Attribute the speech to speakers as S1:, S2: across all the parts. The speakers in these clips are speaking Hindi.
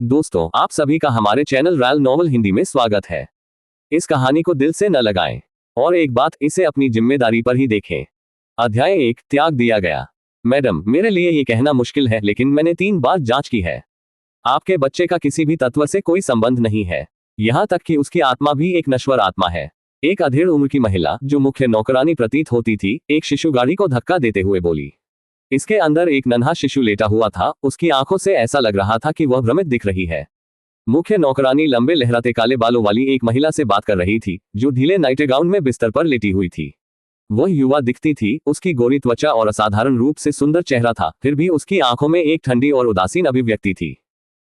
S1: दोस्तों, आप सभी का हमारे चैनल रॉयल नॉवल हिंदी में स्वागत है। इस कहानी को दिल से न लगाएं और एक बात, इसे अपनी जिम्मेदारी पर ही देखें। अध्याय 1, त्याग दिया गया। मैडम, मेरे लिए ये कहना मुश्किल है, लेकिन मैंने 3 बार जांच की है। आपके बच्चे का किसी भी तत्व से कोई संबंध नहीं है, यहाँ तक कि उसकी आत्मा भी एक नश्वर आत्मा है। एक अधेड़ उम्र की महिला, जो मुख्य नौकरानी प्रतीत होती थी, एक शिशु गाड़ी को धक्का देते हुए बोली। इसके अंदर एक नन्हा शिशु लेटा हुआ था। उसकी आंखों से ऐसा लग रहा था कि वह भ्रमित दिख रही है। मुख्य नौकरानी लंबे लहराते काले बालों वाली एक महिला से बात कर रही थी, जो ढीले नाइटगाउन में बिस्तर पर लेटी हुई थी। वह युवा दिखती थी, उसकी गोरी त्वचा और असाधारण रूप से सुंदर चेहरा था, फिर भी उसकी आंखों में एक ठंडी और उदासीन अभिव्यक्ति थी।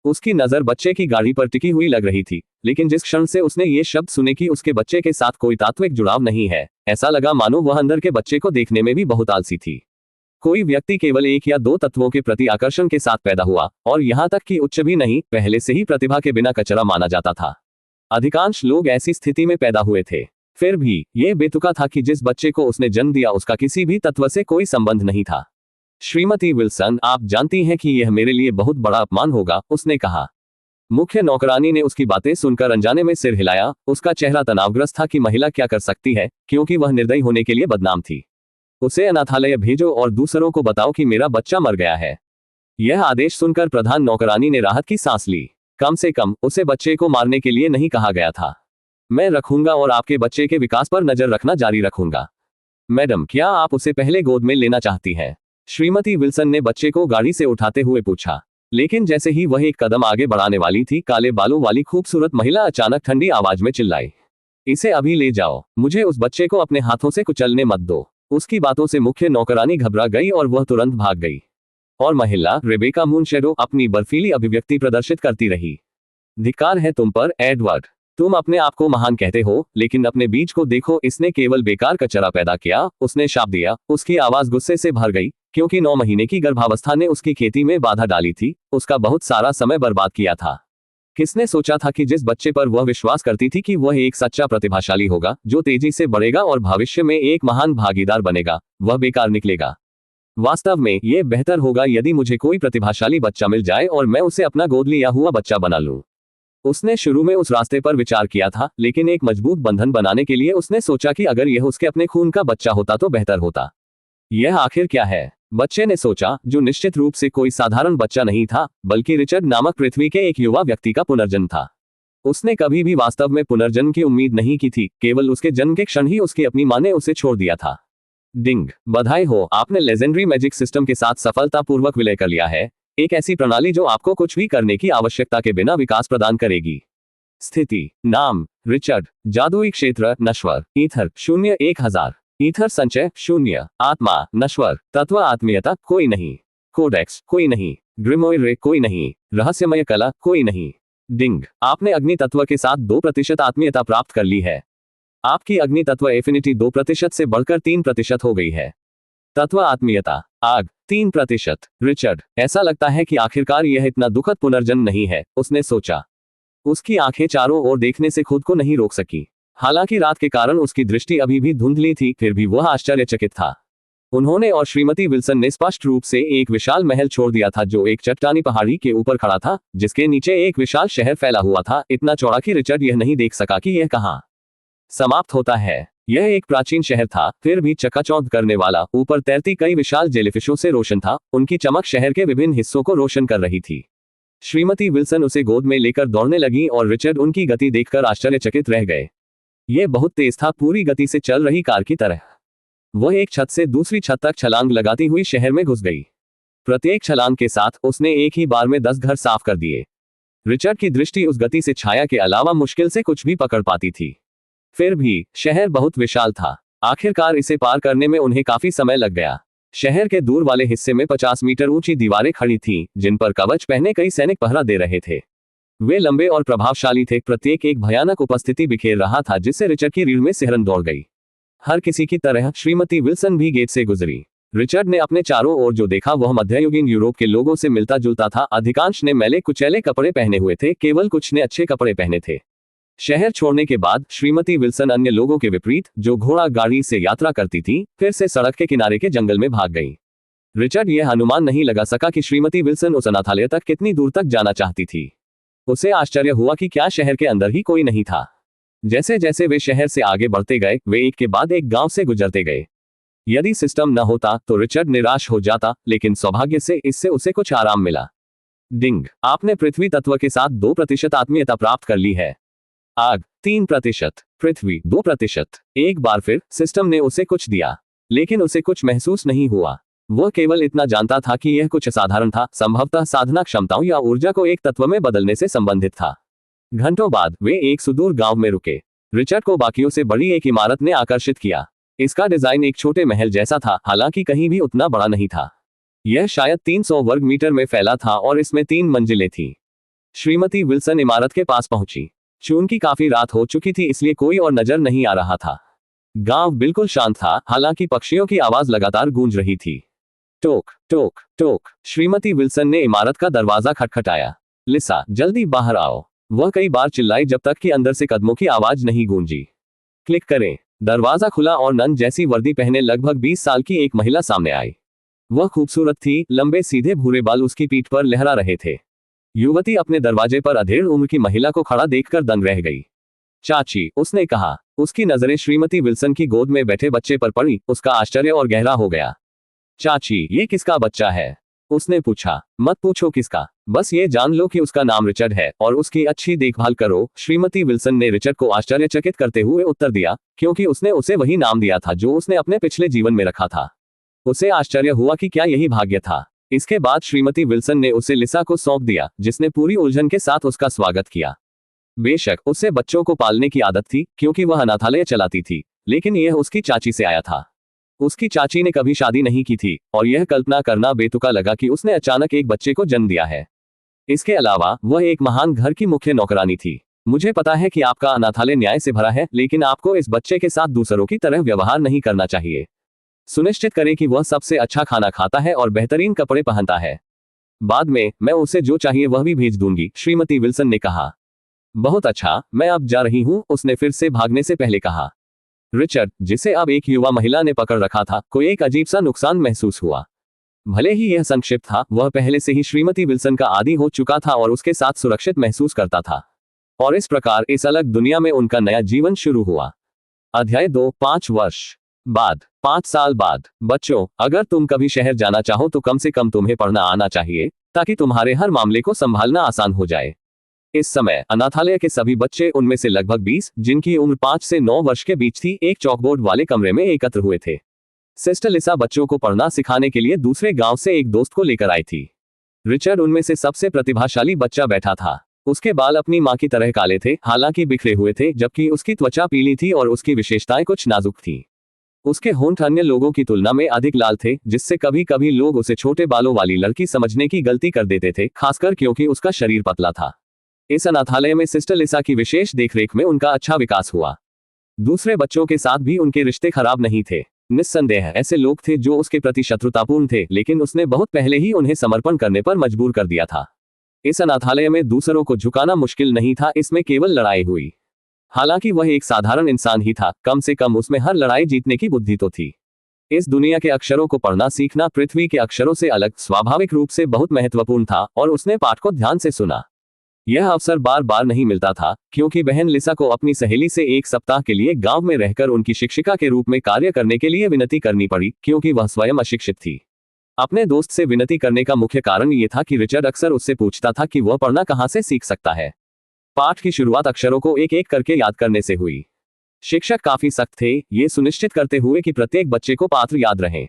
S1: उसकी नजर बच्चे की गाड़ी पर टिकी हुई लग रही थी, लेकिन जिस क्षण से उसने ये शब्द सुने कि उसके बच्चे के साथ कोई तात्विक जुड़ाव नहीं है, ऐसा लगा मानो वह अंदर के बच्चे को देखने में भी बहुत आलसी थी। कोई व्यक्ति केवल 1 या 2 तत्वों के प्रति आकर्षण के साथ पैदा हुआ, और यहाँ तक कि उच्च भी नहीं, पहले से ही प्रतिभा के बिना कचरा माना जाता था। अधिकांश लोग ऐसी स्थिति में पैदा हुए थे। फिर भी यह बेतुका था कि जिस बच्चे को उसने जन्म दिया उसका किसी भी तत्व से कोई संबंध नहीं था। श्रीमती विल्सन, आप जानती हैं कि यह मेरे लिए बहुत बड़ा अपमान होगा, उसने कहा। मुख्य नौकरानी ने उसकी बातें सुनकर अनजाने में सिर हिलाया। उसका चेहरा तनावग्रस्त था कि महिला क्या कर सकती है, क्योंकि वह निर्दयी होने के लिए बदनाम थी। उसे अनाथालय भेजो और दूसरों को बताओ कि मेरा बच्चा मर गया है। यह आदेश सुनकर प्रधान नौकरानी ने राहत की सांस ली। कम से कम उसे बच्चे को मारने के लिए नहीं कहा गया था। मैं रखूंगा और आपके बच्चे के विकास पर नजर रखना जारी रखूंगा। मैडम, क्या आप उसे पहले गोद में लेना चाहती हैं? श्रीमती विल्सन ने बच्चे को गाड़ी से उठाते हुए पूछा। लेकिन जैसे ही वह एक कदम आगे बढ़ाने वाली थी, काले बालों वाली खूबसूरत महिला अचानक ठंडी आवाज में चिल्लाई, इसे अभी ले जाओ। मुझे उस बच्चे को अपने हाथों से कुचलने मत दो। उसकी बातों से मुख्य नौकरानी घबरा गई और वह तुरंत भाग गई। और महिला रेबेका मूनशेडो अपनी बर्फीली अभिव्यक्ति प्रदर्शित करती रही। धिक्कार है तुम पर, एडवर्ड। तुम अपने आप को महान कहते हो, लेकिन अपने बीज को देखो, इसने केवल बेकार कचरा पैदा किया, उसने शाप दिया। उसकी आवाज गुस्से से भर गई, क्योंकि 9 महीने की गर्भावस्था ने उसकी खेती में बाधा डाली थी, उसका बहुत सारा समय बर्बाद किया था। किसने सोचा था कि जिस बच्चे पर वह विश्वास करती थी कि वह एक सच्चा प्रतिभाशाली होगा, जो तेजी से बढ़ेगा और भविष्य में एक महान भागीदार बनेगा, वह बेकार निकलेगा। वास्तव में यह बेहतर होगा यदि मुझे कोई प्रतिभाशाली बच्चा मिल जाए और मैं उसे अपना गोद लिया हुआ बच्चा बना लूं। उसने शुरू में उस रास्ते पर विचार किया था, लेकिन एक मजबूत बंधन बनाने के लिए उसने सोचा कि अगर यह उसके अपने खून का बच्चा होता तो बेहतर होता। यह आखिर क्या है? बच्चे ने सोचा, जो निश्चित रूप से कोई साधारण बच्चा नहीं था, बल्कि रिचर्ड नामक पृथ्वी के एक युवा व्यक्ति का पुनर्जन्म था। उसने कभी भी वास्तव में पुनर्जन्म की उम्मीद नहीं की थी, केवल उसके जन्म के क्षण ही उसकी अपनी मां ने उसे छोड़ दिया था। डिंग, बधाई हो, आपने लेजेंडरी मैजिक सिस्टम के साथ सफलतापूर्वक विलय कर लिया है। एक ऐसी प्रणाली जो आपको कुछ भी करने की आवश्यकता के बिना विकास प्रदान करेगी। स्थिति, नाम रिचर्ड, जादुई क्षेत्र नश्वर, ईथर 0-1000, ईथर संचय 0, आत्मा नश्वर, तत्व आत्मीयता कोई नहीं, कोडेक्स कोई नहीं, ग्रिमोयर रे कोई नहीं, रहस्यमय कला कोई नहीं। डिंग, आपने अग्नि तत्व के साथ 2% आत्मीयता प्राप्त कर ली है। आपकी अग्नि तत्व एफिनिटी 2% से बढ़कर 3% हो गई है। तत्व आत्मीयता आग 3%। रिचर्ड, ऐसा लगता है कि आखिरकार यह इतना दुखद पुनर्जन्म नहीं है, उसने सोचा। उसकी आंखें चारों ओर देखने से खुद को नहीं रोक सकी। हालांकि रात के कारण उसकी दृष्टि अभी भी धुंधली थी, फिर भी वह आश्चर्यचकित था। उन्होंने और श्रीमती विल्सन ने स्पष्ट रूप से एक विशाल महल छोड़ दिया था, जो एक चट्टानी पहाड़ी के ऊपर खड़ा था, जिसके नीचे एक विशाल शहर फैला हुआ था, इतना चौड़ा कि रिचर्ड यह नहीं देख सका कि यह कहाँ समाप्त होता है। यह एक प्राचीन शहर था, फिर भी चकाचौंध करने वाला, ऊपर तैरती कई विशाल जेलीफिशों से रोशन था। उनकी चमक शहर के विभिन्न हिस्सों को रोशन कर रही थी। श्रीमती विल्सन उसे गोद में लेकर दौड़ने लगी और रिचर्ड उनकी गति देखकर आश्चर्यचकित रह गए। यह बहुत तेज था, पूरी गति से चल रही कार की तरह। वह एक छत से दूसरी छत तक छलांग लगाती हुई शहर में घुस गई। प्रत्येक छलांग के साथ उसने एक ही बार में 10 घर साफ कर दिए। रिचर्ड की दृष्टि उस गति से छाया के अलावा मुश्किल से कुछ भी पकड़ पाती थी। फिर भी शहर बहुत विशाल था। आखिरकार इसे पार करने में उन्हें काफी समय लग गया। शहर के दूर वाले हिस्से में 50 मीटर ऊंची दीवारें खड़ी थीं, जिन पर कवच पहने कई सैनिक पहरा दे रहे थे। वे लंबे और प्रभावशाली थे, प्रत्येक एक भयानक उपस्थिति बिखेर रहा था, जिससे रिचर्ड की रीढ़ में सिहरन दौड़ गई। हर किसी की तरह श्रीमती विल्सन भी गेट से गुजरी। रिचर्ड ने अपने चारों ओर जो देखा वह मध्ययुगीन यूरोप के लोगों से मिलता जुलता था। अधिकांश ने मैले कुचैले कपड़े पहने हुए थे, केवल कुछ ने अच्छे कपड़े पहने थे। शहर छोड़ने के बाद श्रीमती विल्सन अन्य लोगों के विपरीत, जो घोड़ा गाड़ी से यात्रा करती थी, फिर से सड़क के किनारे के जंगल में भाग गई। रिचर्ड यह अनुमान नहीं लगा सका कि श्रीमती विल्सन उस अनाथालय तक कितनी दूर तक जाना चाहती थी। उसे आश्चर्य हुआ कि क्या शहर के अंदर ही कोई नहीं था। जैसे जैसे वे शहर से आगे बढ़ते गए, वे एक के बाद एक गांव से गुजरते गए। यदि सिस्टम न होता तो रिचर्ड निराश हो जाता, लेकिन सौभाग्य से इससे उसे कुछ आराम मिला। डिंग, आपने पृथ्वी तत्व के साथ 2% आत्मीयता प्राप्त कर ली है। आग 3%, पृथ्वी 2%। एक बार फिर सिस्टम ने उसे कुछ दिया, लेकिन उसे कुछ महसूस नहीं हुआ। वह केवल इतना जानता था कि यह कुछ असाधारण था, संभवतः साधना क्षमताओं या ऊर्जा को एक तत्व में बदलने से संबंधित था। घंटों बाद वे एक सुदूर गांव में रुके। रिचर्ड को बाकियों से बड़ी एक इमारत ने आकर्षित किया। इसका डिजाइन एक छोटे महल जैसा था, हालांकि कहीं भी उतना बड़ा नहीं था। यह शायद 300 वर्ग मीटर में फैला था और इसमें 3 मंजिलें थीं। श्रीमती विल्सन इमारत के पास पहुंची। चूंकि काफी रात हो चुकी थी, इसलिए कोई और नजर नहीं आ रहा था। गांव बिल्कुल शांत था, हालांकि पक्षियों की आवाज लगातार गूंज रही थी। टोक टोक टोक। श्रीमती विल्सन ने इमारत का दरवाजा खटखटाया। लिसा, जल्दी बाहर आओ, वह कई बार चिल्लाई जब तक कि अंदर से कदमों की आवाज नहीं गूंजी। क्लिक करें। दरवाजा खुला और नन जैसी वर्दी पहने लगभग 20 साल की एक महिला सामने आई। वह खूबसूरत थी, लंबे सीधे भूरे बाल उसकी पीठ पर लहरा रहे थे। युवती अपने दरवाजे पर अधेड़ उम्र की महिला को खड़ा देखकर दंग रह गई। चाची, उसने कहा। उसकी नजरें श्रीमती विल्सन की गोद में बैठे बच्चे पर पड़ी। उसका आश्चर्य और गहरा हो गया। चाची, ये किसका बच्चा है? उसने पूछा। मत पूछो किसका, बस ये जान लो कि उसका नाम रिचर्ड है और उसकी अच्छी देखभाल करो। श्रीमती विल्सन ने रिचर्ड को आश्चर्यचकित करते हुए उत्तर दिया, क्योंकि उसने उसे वही नाम दिया था जो उसने अपने पिछले जीवन में रखा था। उसे आश्चर्य हुआ कि क्या यही भाग्य था। इसके बाद श्रीमती विल्सन ने उसे लिसा को सौंप दिया, जिसने पूरी उलझन के साथ उसका स्वागत किया। बेशक उसे बच्चों को पालने की आदत थी, क्योंकि वह अनाथालय चलाती थी, लेकिन यह उसकी चाची से आया था। उसकी चाची ने कभी शादी नहीं की थी और यह कल्पना करना बेतुका लगा कि उसने अचानक एक बच्चे को जन्म दिया है। इसके अलावा वह एक महान घर की मुख्य नौकरानी थी। मुझे पता है कि आपका अनाथालय न्याय से भरा है, लेकिन आपको इस बच्चे के साथ दूसरों की तरह व्यवहार नहीं करना चाहिए। सुनिश्चित करें कि वह सबसे अच्छा खाना खाता है और बेहतरीन कपड़े पहनता है। बाद में मैं उसे जो चाहिए वह भी भेज दूंगी, श्रीमती विल्सन ने कहा। बहुत अच्छा, मैं अब जा रही हूं, उसने फिर से भागने से पहले कहा। रिचर्ड, जिसे अब एक युवा महिला ने पकड़ रखा था, को एक अजीब सा नुकसान महसूस हुआ। भले ही यह संक्षिप्त था, वह पहले से ही श्रीमती विल्सन का आदी हो चुका था और उसके साथ सुरक्षित महसूस करता था। और इस प्रकार इस अलग दुनिया में उनका नया जीवन शुरू हुआ। अध्याय 2, 5 वर्ष बाद। 5 साल बाद। बच्चों, अगर तुम कभी शहर जाना चाहो तो कम से कम तुम्हें पढ़ना आना चाहिए, ताकि तुम्हारे हर मामले को संभालना आसान हो जाए। इस समय अनाथालय के सभी बच्चे, उनमें से लगभग 20, जिनकी उम्र 5 से 9 वर्ष के बीच थी, एक चॉकबोर्ड वाले कमरे में एकत्र हुए थे। सिस्टर लिसा बच्चों को पढ़ना सिखाने के लिए दूसरे गांव से एक दोस्त को लेकर आई थी। रिचर्ड उनमें से सबसे प्रतिभाशाली बच्चा बैठा था। उसके बाल अपनी मां की तरह काले थे, हालांकि बिखरे हुए थे, जबकि उसकी त्वचा पीली थी और उसकी विशेषताएं कुछ नाजुक थीं। उसके होंठ अन्य लोगों की तुलना में अधिक लाल थे, जिससे कभी कभी लोग उसे छोटे बालों वाली लड़की समझने की गलती कर देते थे, खासकर क्योंकि उसका शरीर पतला था। इस अनाथालय में सिस्टर लिसा की विशेष देखरेख में उनका अच्छा विकास हुआ। दूसरे बच्चों के साथ भी उनके रिश्ते खराब नहीं थे। निस्संदेह ऐसे लोग थे जो उसके प्रति शत्रुतापूर्ण थे, लेकिन उसने बहुत पहले ही उन्हें समर्पण करने पर मजबूर कर दिया था। इस अनाथालय में दूसरों को झुकाना मुश्किल नहीं था, इसमें केवल लड़ाई हुई। हालांकि वह एक साधारण इंसान ही था, कम से कम उसमें हर लड़ाई जीतने की बुद्धि तो थी। इस दुनिया के अक्षरों को पढ़ना सीखना पृथ्वी के अक्षरों से अलग, स्वाभाविक रूप से बहुत महत्वपूर्ण था, और उसने पाठ को ध्यान से सुना। यह अवसर बार बार नहीं मिलता था, क्योंकि बहन लिसा को अपनी सहेली से एक सप्ताह के लिए गांव में रहकर उनकी शिक्षिका के रूप में कार्य करने के लिए विनती करनी पड़ी, क्योंकि वह स्वयं अशिक्षित थी। अपने दोस्त से विनती करने का मुख्य कारण यह था कि रिचर्ड अक्सर उससे पूछता था कि वह पढ़ना कहां से सीख सकता है। पाठ की शुरुआत अक्षरों को एक एक करके याद करने से हुई। शिक्षक काफी सख्त थे, ये सुनिश्चित करते हुए कि प्रत्येक बच्चे को पात्र याद रहे।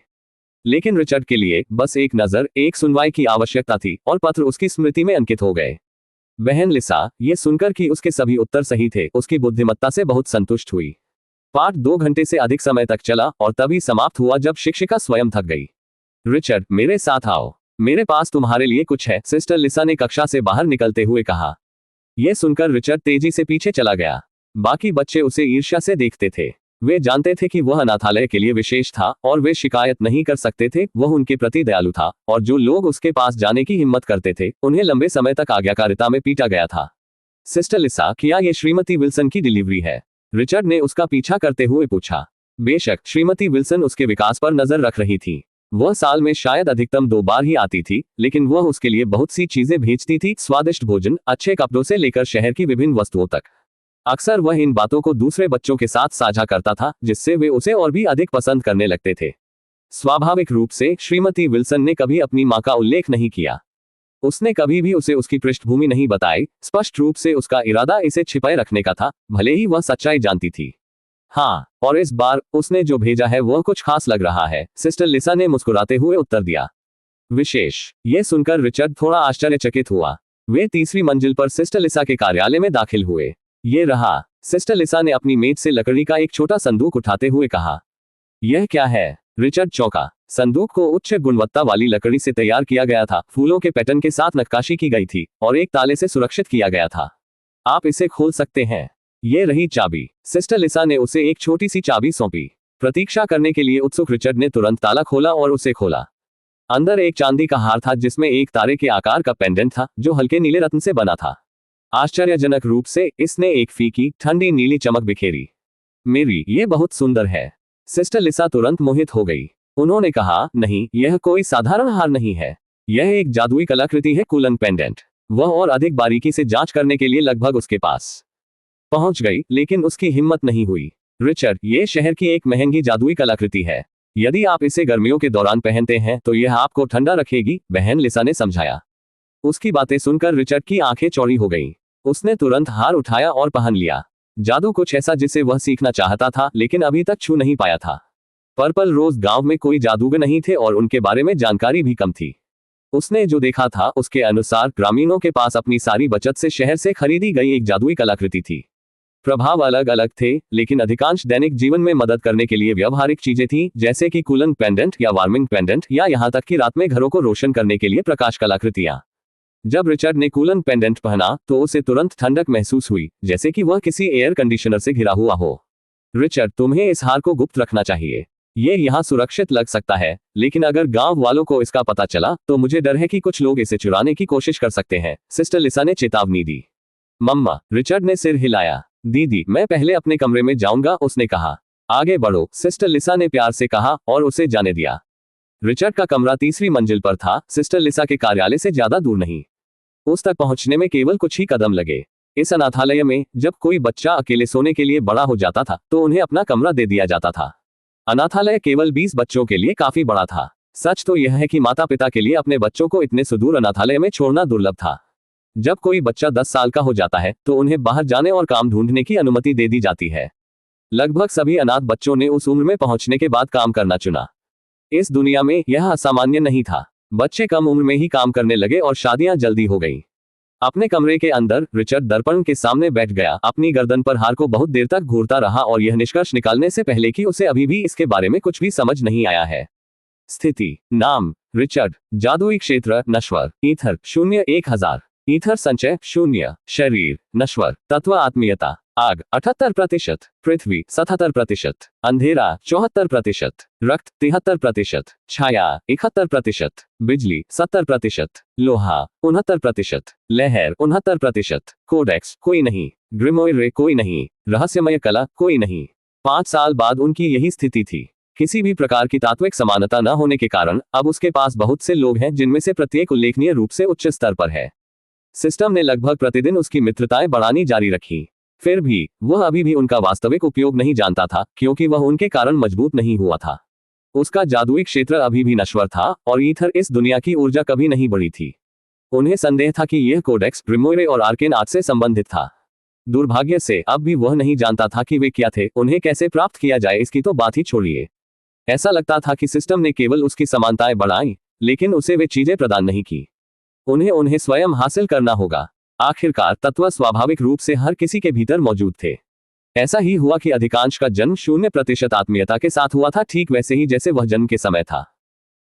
S1: लेकिन रिचर्ड के लिए बस एक नजर, एक सुनवाई की आवश्यकता थी, और पत्र उसकी स्मृति में अंकित हो गए। बहन लिसा, ये सुनकर कि उसके सभी उत्तर सही थे, उसकी बुद्धिमत्ता से बहुत संतुष्ट हुई। पाठ 2 घंटे से अधिक समय तक चला और तभी समाप्त हुआ जब शिक्षिका स्वयं थक गई। रिचर्ड, मेरे साथ आओ, मेरे पास तुम्हारे लिए कुछ है, सिस्टर लिसा ने कक्षा से बाहर निकलते हुए कहा। यह सुनकर रिचर्ड तेजी से पीछे चला गया। बाकी बच्चे उसे ईर्ष्या से देखते थे। वे जानते थे कि वह अनाथालय के लिए विशेष था और वे शिकायत नहीं कर सकते थे। वह उनके प्रति दयालु था, और जो लोग उसके पास जाने की हिम्मत करते थे, उन्हें लंबे समय तक आज्ञाकारिता में पीटा गया था। सिस्टर लिसा, क्या ये श्रीमती विल्सन की डिलीवरी है? रिचर्ड ने उसका पीछा करते हुए पूछा। बेशक, श्रीमती विल्सन उसके विकास पर नजर रख रही थी। वह साल में शायद अधिकतम 2 बार ही आती थी, लेकिन वह उसके लिए बहुत सी चीजें भेजती थी, स्वादिष्ट भोजन, अच्छे कपड़ों से लेकर शहर की विभिन्न वस्तुओं तक। अक्सर वह इन बातों को दूसरे बच्चों के साथ साझा करता था, जिससे वे उसे और भी अधिक पसंद करने लगते थे। स्वाभाविक रूप से श्रीमती विल्सन ने कभी अपनी मां का उल्लेख नहीं किया। उसने कभी भी उसे उसकी पृष्ठभूमि नहीं बताई, स्पष्ट रूप से उसका इरादा इसे छिपाए रखने का था, भले ही वह सच्चाई जानती थी। हाँ, और इस बार उसने जो भेजा है वह कुछ खास लग रहा है, सिस्टर लिसा ने मुस्कुराते हुए उत्तर दिया। विशेष। यह सुनकर रिचर्ड थोड़ा आश्चर्यचकित हुआ। वे तीसरी मंजिल पर सिस्टर लिसा के कार्यालय में दाखिल हुए। ये रहा। सिस्टर लिसा ने अपनी मेज से लकड़ी का एक छोटा संदूक उठाते हुए कहा। यह क्या है? रिचर्ड चौंका। संदूक को उच्च गुणवत्ता वाली लकड़ी से तैयार किया गया था, फूलों के पैटर्न के साथ नक्काशी की गई थी और एक ताले से सुरक्षित किया गया था। आप इसे खोल सकते हैं। ये रही चाबी। सिस्टर लिसा ने उसे एक छोटी सी चाबी सौंपी। प्रतीक्षा करने के लिए उत्सुक रिचर्ड ने तुरंत ताला खोला और उसे खोला। अंदर एक चांदी का हार था जिसमें एक तारे के आकार का पेंडेंट था, जो हल्के नीले रत्न से बना था। आश्चर्यजनक रूप से इसने एक फीकी, ठंडी नीली चमक बिखेरी। मेरी, ये बहुत सुंदर है। सिस्टर लिसा तुरंत मोहित हो गई। उन्होंने कहा, नहीं, यह कोई साधारण हार नहीं है। यह एक जादुई कलाकृति है, कूलन पेंडेंट। वह और अधिक बारीकी से जांच करने के लिए लगभग उसके पास पहुंच गई, लेकिन उसकी हिम्मत नहीं हुई। रिचर्ड, ये शहर की एक महंगी जादुई कलाकृति है। यदि आप इसे गर्मियों के दौरान पहनते हैं तो यह आपको ठंडा रखेगी, बहन लिसा ने समझाया। उसकी बातें सुनकर रिचर्ड की आंखें चौड़ी हो गईं। उसने तुरंत हार उठाया और पहन लिया। जादू कुछ ऐसा जिसे वह सीखना चाहता था, लेकिन अभी तक छू नहीं पाया था। पर्पल रोज गांव में कोई जादूगर नहीं थे और उनके बारे में जानकारी भी कम थी। उसने जो देखा था उसके अनुसार ग्रामीणों के पास अपनी सारी बचत से शहर से खरीदी गई एक जादुई कलाकृति थी। प्रभाव अलग अलग थे, लेकिन अधिकांश दैनिक जीवन में मदद करने के लिए व्यवहारिक चीजें थीं, जैसे कि कूलन पेंडेंट या वार्मिंग पेंडेंट, या यहां तक कि रात में घरों को रोशन करने के लिए प्रकाश कलाकृतियां। जब रिचर्ड ने कूलन पेंडेंट पहना तो उसे तुरंत ठंडक महसूस हुई, जैसे कि वह किसी एयर कंडीशनर से घिरा हुआ हो। रिचर्ड, तुम्हें इस हार को गुप्त रखना चाहिए। ये यहाँ सुरक्षित लग सकता है, लेकिन अगर गांव वालों को इसका पता चला तो मुझे डर है कि कुछ लोग इसे चुराने की कोशिश कर सकते हैं, सिस्टर लिसा ने चेतावनी दी। मम्मा, रिचर्ड ने सिर हिलाया। दीदी, मैं पहले अपने कमरे में जाऊंगा, उसने कहा। आगे बढ़ो, सिस्टर लिसा ने प्यार से कहा और उसे जाने दिया। रिचर्ड का कमरा तीसरी मंजिल पर था, सिस्टर लिसा के कार्यालय से ज्यादा दूर नहीं। उस तक पहुंचने में केवल कुछ ही कदम लगे। इस अनाथालय में जब कोई बच्चा अकेले सोने के लिए बड़ा हो जाता था तो उन्हें अपना कमरा दे दिया जाता था। अनाथालय केवल 20 बच्चों के लिए काफी बड़ा था। सच तो यह है कि माता पिता के लिए अपने बच्चों को इतने सुदूर अनाथालय में छोड़ना दुर्लभ था। जब कोई बच्चा 10 साल का हो जाता है तो उन्हें बाहर जाने और काम ढूंढने की अनुमति दे दी जाती है। लगभग सभी अनाथ बच्चों ने उस उम्र में पहुंचने के बाद काम करना चुना। इस दुनिया में यह असामान्य नहीं था। बच्चे कम उम्र में ही काम करने लगे और शादियां जल्दी हो गईं। अपने कमरे के अंदर रिचर्ड दर्पण के सामने बैठ गया, अपनी गर्दन पर हार को बहुत देर तक घूरता रहा और यह निष्कर्ष निकालने से पहले कि उसे अभी भी इसके बारे में कुछ भी समझ नहीं आया है। स्थिति, नाम रिचर्ड, जादुई क्षेत्र नश्वर, ईथर 0-1000, ईथर संचय 0, शरीर नश्वर, तत्व आत्मीयता आग 78%, पृथ्वी 77%, अंधेरा 74%, रक्त 73%, छाया 71%, बिजली 70%, लोहा 69%, लहर 69%, कोडेक्स कोई नहीं, ग्रिमोire कोई नहीं, रहस्यमय कला कोई नहीं। 5 साल बाद उनकी यही स्थिति थी। किसी भी प्रकार की तात्विक समानता न होने के कारण अब उसके पास बहुत से लोग हैं जिनमें से प्रत्येक उल्लेखनीय रूप से उच्च स्तर पर है। सिस्टम ने लगभग प्रतिदिन उसकी मित्रताएं बढ़ानी जारी रखी। फिर भी वह अभी भी उनका वास्तविक उपयोग नहीं जानता था, क्योंकि वह उनके कारण मजबूत नहीं हुआ था। उसका जादुई क्षेत्र अभी भी नश्वर था और ईथर इस दुनिया की ऊर्जा कभी नहीं बढ़ी थी। उन्हें संदेह था कि यह कोडेक्स ग्रिमोire और आर्केन आर्ट से संबंधित था। दुर्भाग्य से अब भी वह नहीं जानता था कि वे क्या थे, उन्हें कैसे प्राप्त किया जाए इसकी तो बात ही छोड़िए। ऐसा लगता था कि सिस्टम ने केवल उसकी समानताएं बढ़ाई, लेकिन उसे वे चीजें प्रदान नहीं की। उन्हें स्वयं हासिल करना होगा। आखिरकार तत्व स्वाभाविक रूप से हर किसी के भीतर मौजूद थे। ऐसा ही हुआ कि अधिकांश का जन्म 0% आत्मीयता के साथ हुआ था, ठीक वैसे ही जैसे वह जन्म के समय था।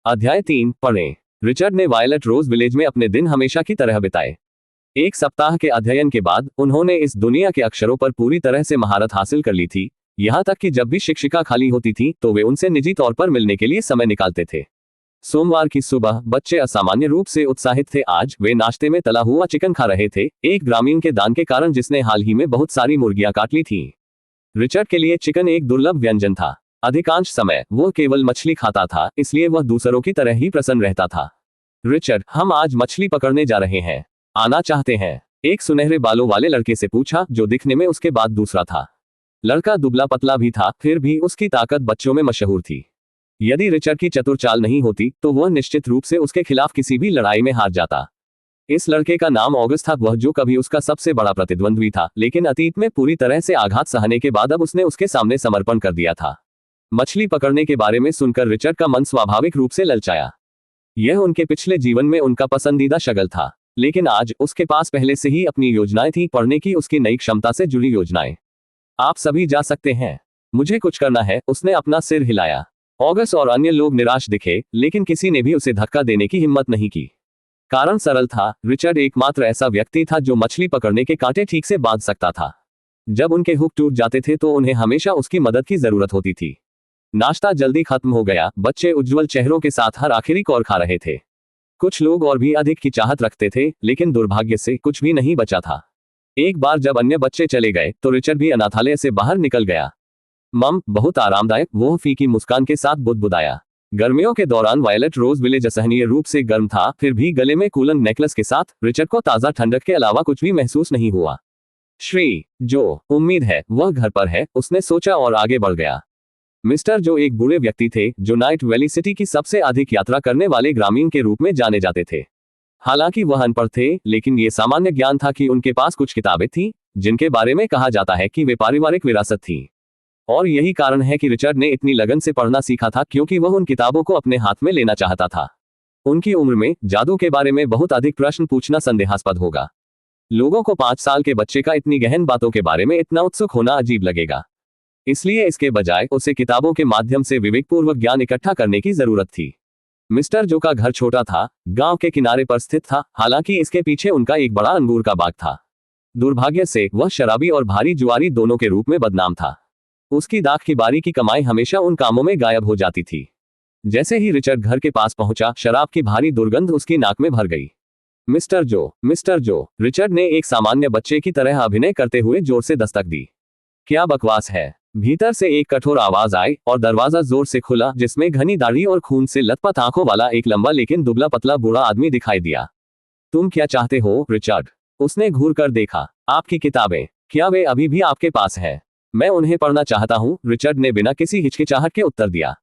S1: अध्याय 3 पढ़ें। रिचर्ड ने वायलेट रोज विलेज में अपने दिन हमेशा की तरह बिताए। 1 सप्ताह के अध्ययन के बाद उन्होंने इस दुनिया के अक्षरों पर पूरी तरह से महारत हासिल कर ली थी, यहाँ तक कि जब भी शिक्षिका खाली होती थी तो वे उनसे निजी तौर पर मिलने के लिए समय निकालते थे। सोमवार की सुबह बच्चे असामान्य रूप से उत्साहित थे। आज वे नाश्ते में तला हुआ चिकन खा रहे थे, एक ग्रामीण के दान के कारण जिसने हाल ही में बहुत सारी मुर्गियां काट ली थीं। रिचर्ड के लिए चिकन एक दुर्लभ व्यंजन था। अधिकांश समय वो केवल मछली खाता था, इसलिए वह दूसरों की तरह ही प्रसन्न रहता था। रिचर्ड, हम आज मछली पकड़ने जा रहे हैं, आना चाहते हैं? एक सुनहरे बालों वाले लड़के से पूछा, जो दिखने में उसके बाद दूसरा था। लड़का दुबला पतला भी था, फिर भी उसकी ताकत बच्चों में मशहूर थी। यदि रिचर्ड की चतुर चाल नहीं होती तो वह निश्चित रूप से उसके खिलाफ किसी भी लड़ाई में हार जाता। इस लड़के का नाम ऑगस्ट था, वह जो कभी उसका सबसे बड़ा प्रतिद्वंद्वी था, लेकिन अतीत में पूरी तरह से आघात सहने के बाद अब उसने उसके सामने समर्पण कर दिया था। मछली पकड़ने के बारे में सुनकर रिचर्ड का मन स्वाभाविक रूप से ललचाया। यह उनके पिछले जीवन में उनका पसंदीदा शगल था, लेकिन आज उसके पास पहले से ही अपनी योजनाएं थी, पढ़ने की उसकी नई क्षमता से जुड़ी योजनाएं। आप सभी जा सकते हैं, मुझे कुछ करना है, उसने अपना सिर हिलाया। ऑगस्ट और अन्य लोग निराश दिखे, लेकिन किसी ने भी उसे धक्का देने की हिम्मत नहीं की। कारण सरल था, रिचर्ड एकमात्र ऐसा व्यक्ति था जो मछली पकड़ने के कांटे ठीक से बांध सकता था। जब उनके हुक टूट जाते थे तो उन्हें हमेशा उसकी मदद की जरूरत होती थी। नाश्ता जल्दी खत्म हो गया, बच्चे उज्जवल चेहरों के साथ हर आखिरी कौर खा रहे थे। कुछ लोग और भी अधिक की चाहत रखते थे, लेकिन दुर्भाग्य से कुछ भी नहीं बचा था। एक बार जब अन्य बच्चे चले गए तो रिचर्ड भी अनाथालय से बाहर निकल गया। मम, बहुत आरामदायक, वो फीकी मुस्कान के साथ बुदबुदाया। गर्मियों के दौरान वायलेट रोज विलेज असहनीय रूप से गर्म था, फिर भी गले में कूलन नेकलेस के साथ रिचर्ड को ताजा ठंडक के अलावा कुछ भी महसूस नहीं हुआ। श्री जो, उम्मीद है वह घर पर है, उसने सोचा और आगे बढ़ गया। मिस्टर जो एक बूढ़े व्यक्ति थे, जो नाइट वैली सिटी की सबसे अधिक यात्रा करने वाले ग्रामीण के रूप में जाने जाते थे। हालांकि वह अनपढ़ थे, लेकिन ये सामान्य ज्ञान था कि उनके पास कुछ किताबें थीं, जिनके बारे में कहा जाता है कि वे पारिवारिक विरासत थीं। और यही कारण है कि रिचर्ड ने इतनी लगन से पढ़ना सीखा था, क्योंकि वह उन किताबों को अपने हाथ में लेना चाहता था। उनकी उम्र में जादू के बारे में बहुत अधिक प्रश्न पूछना संदेहास्पद होगा। लोगों को 5 साल के बच्चे का इतनी गहन बातों के बारे में इतना उत्सुक होना अजीब लगेगा। इसलिए इसके बजाय उसे किताबों के माध्यम से विवेकपूर्वक ज्ञान इकट्ठा करने की जरूरत थी। मिस्टर जो का घर छोटा था, गांव के किनारे पर स्थित था, हालांकि इसके पीछे उनका एक बड़ा अंगूर का बाग था। दुर्भाग्य से वह शराबी और भारी जुआरी दोनों के रूप में बदनाम था। उसकी दाख की बारी की कमाई हमेशा उन कामों में गायब हो जाती थी। जैसे ही रिचर्ड घर के पास पहुंचा, शराब की भारी दुर्गंध उसकी नाक में भर गई। मिस्टर जो, रिचर्ड ने एक सामान्य बच्चे की तरह अभिनय करते हुए जोर से दस्तक दी। क्या बकवास है? भीतर से एक कठोर आवाज आई और दरवाजा जोर से खुला, जिसमें घनी दाढ़ी और खून से लथपथ आंखों वाला एक लंबा लेकिन दुबला पतला बूढ़ा आदमी दिखाई दिया। तुम क्या चाहते हो, रिचर्ड? उसने घूर कर देखा। आपकी किताबें, क्या वे अभी भी आपके पास है? मैं उन्हें पढ़ना चाहता हूं, रिचर्ड ने बिना किसी हिचकिचाहट के उत्तर दिया।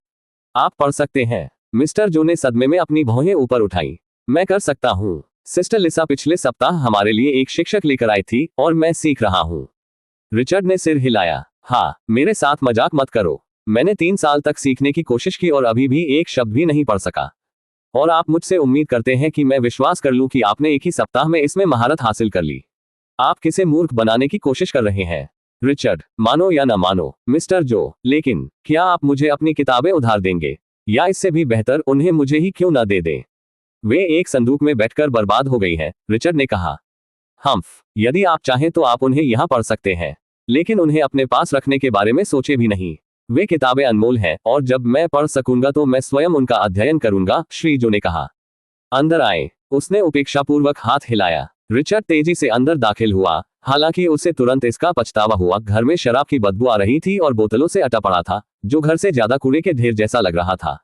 S1: आप पढ़ सकते हैं। मिस्टर जो ने सदमे में अपनी भौहें ऊपर उठाई। मैं कर सकता हूं। सिस्टर लिसा पिछले सप्ताह हमारे लिए एक शिक्षक लेकर आई थी और मैं सीख रहा हूं। रिचर्ड ने सिर हिलाया। हाँ, मेरे साथ मजाक मत करो। मैंने 3 साल तक सीखने की कोशिश की और अभी भी एक शब्द भी नहीं पढ़ सका। और आप मुझसे उम्मीद करते हैं कि मैं विश्वास कर लूं कि आपने एक ही सप्ताह में इसमें महारत हासिल कर ली। आप किसे मूर्ख बनाने की कोशिश कर रहे हैं? रिचर्ड, मानो या न मानो, मिस्टर जो, लेकिन क्या आप मुझे अपनी किताबें उधार देंगे? या इससे भी बेहतर, उन्हें मुझे ही क्यों न दे दें? वे एक संदूक में बैठकर बर्बाद हो गई हैं, रिचर्ड ने कहा। हम्फ, यदि आप चाहें तो आप उन्हें यहां पढ़ सकते हैं, लेकिन उन्हें अपने पास रखने के बारे में सोचे भी नहीं। वे किताबें अनमोल हैं और जब मैं पढ़ सकूंगा तो मैं स्वयं उनका अध्ययन करूंगा, श्री जो ने कहा। अंदर आए, उसने उपेक्षापूर्वक हाथ हिलाया। रिचर्ड तेजी से अंदर दाखिल हुआ, हालांकि उसे तुरंत इसका पछतावा हुआ। घर में शराब की बदबू आ रही थी और बोतलों से अटा पड़ा था, जो घर से ज्यादा कूड़े के ढेर जैसा लग रहा था।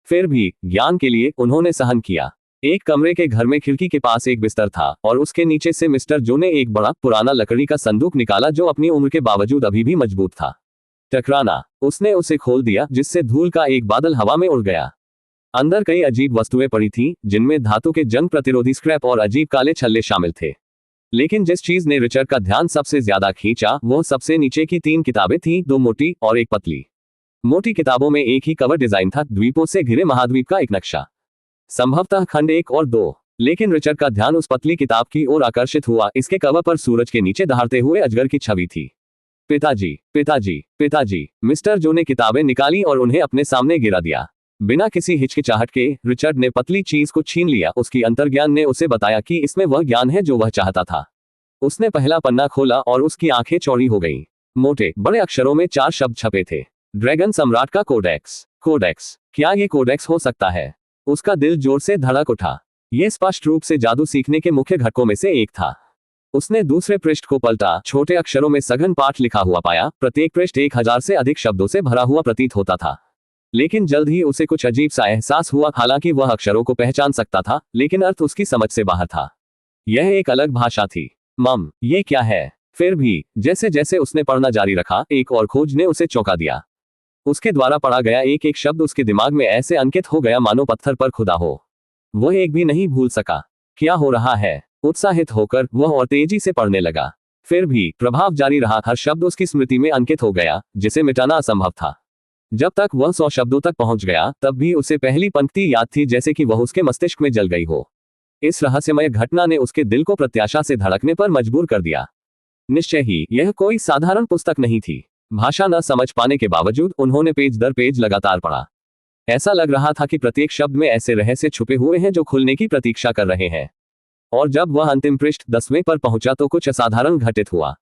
S1: फिर भी ज्ञान के लिए उन्होंने सहन किया। एक कमरे के घर में खिड़की के पास एक बिस्तर था और उसके नीचे से मिस्टर जो ने एक बड़ा पुराना लकड़ी का संदूक निकाला, जो अपनी उम्र के बावजूद अभी भी मजबूत था। टकराना, उसने उसे खोल दिया, जिससे धूल का एक बादल हवा में उड़ गया। अंदर कई अजीब वस्तुएं पड़ी थीं, जिनमें धातु के जंग प्रतिरोधी स्क्रैप और अजीब काले छल्ले शामिल थे। लेकिन जिस चीज ने रिचर्ड का ध्यान सबसे ज्यादा खींचा, वो सबसे नीचे की 3 किताबें थीं, 2 मोटी और एक पतली। मोटी किताबों में एक ही कवर डिजाइन था, द्वीपों से घिरे महाद्वीप का एक नक्शा, संभवतः खंड 1 और 2। लेकिन रिचर्ड का ध्यान उस पतली किताब की ओर आकर्षित हुआ। इसके कवर पर सूरज के नीचे दहाड़ते हुए अजगर की छवि थी। पिताजी, पिताजी, पिताजी, मिस्टर जो ने किताबें निकाली और उन्हें अपने सामने गिरा दिया। बिना किसी हिचकिचाहट के रिचर्ड ने पतली चीज को छीन लिया। उसकी अंतर्ज्ञान ने उसे बताया कि इसमें वह ज्ञान है जो वह चाहता था। उसने पहला पन्ना खोला और उसकी आंखें चौड़ी हो गईं। मोटे बड़े अक्षरों में 4 शब्द छपे थे। ड्रैगन सम्राट का कोडेक्स। कोडेक्स, क्या ये कोडेक्स हो सकता है? उसका दिल जोर से धड़क उठा। यह स्पष्ट रूप से जादू सीखने के मुख्य घटकों में से एक था। उसने दूसरे पृष्ठ को पलटा, छोटे अक्षरों में सघन पाठ लिखा हुआ पाया। प्रत्येक पृष्ठ 1000 से अधिक शब्दों से भरा हुआ प्रतीत होता था। लेकिन जल्द ही उसे कुछ अजीब सा एहसास हुआ। हालांकि वह अक्षरों को पहचान सकता था, लेकिन अर्थ उसकी समझ से बाहर था। यह एक अलग भाषा थी। मम, ये क्या है? फिर भी जैसे जैसे उसने पढ़ना जारी रखा, एक और खोज ने उसे चौंका दिया। उसके द्वारा पढ़ा गया एक एक शब्द उसके दिमाग में ऐसे अंकित हो गया मानो पत्थर पर खुदा हो। वह एक भी नहीं भूल सका। क्या हो रहा है? उत्साहित होकर वह और तेजी से पढ़ने लगा। फिर भी प्रभाव जारी रहा। हर शब्द उसकी स्मृति में अंकित हो गया, जिसे मिटाना असंभव था। जब तक वह 100 शब्दों तक पहुंच गया, तब भी उसे पहली पंक्ति याद थी, जैसे कि वह उसके मस्तिष्क में जल गई हो। इस रहस्यमय घटना ने उसके दिल को प्रत्याशा से धड़कने पर मजबूर कर दिया। निश्चय ही यह कोई साधारण पुस्तक नहीं थी। भाषा न समझ पाने के बावजूद उन्होंने पेज दर पेज लगातार पढ़ा। ऐसा लग रहा था कि प्रत्येक शब्द में ऐसे रहस्य छुपे हुए हैं जो खुलने की प्रतीक्षा कर रहे हैं। और जब वह अंतिम पृष्ठ 10वें पर पहुंचा तो कुछ असाधारण घटित हुआ।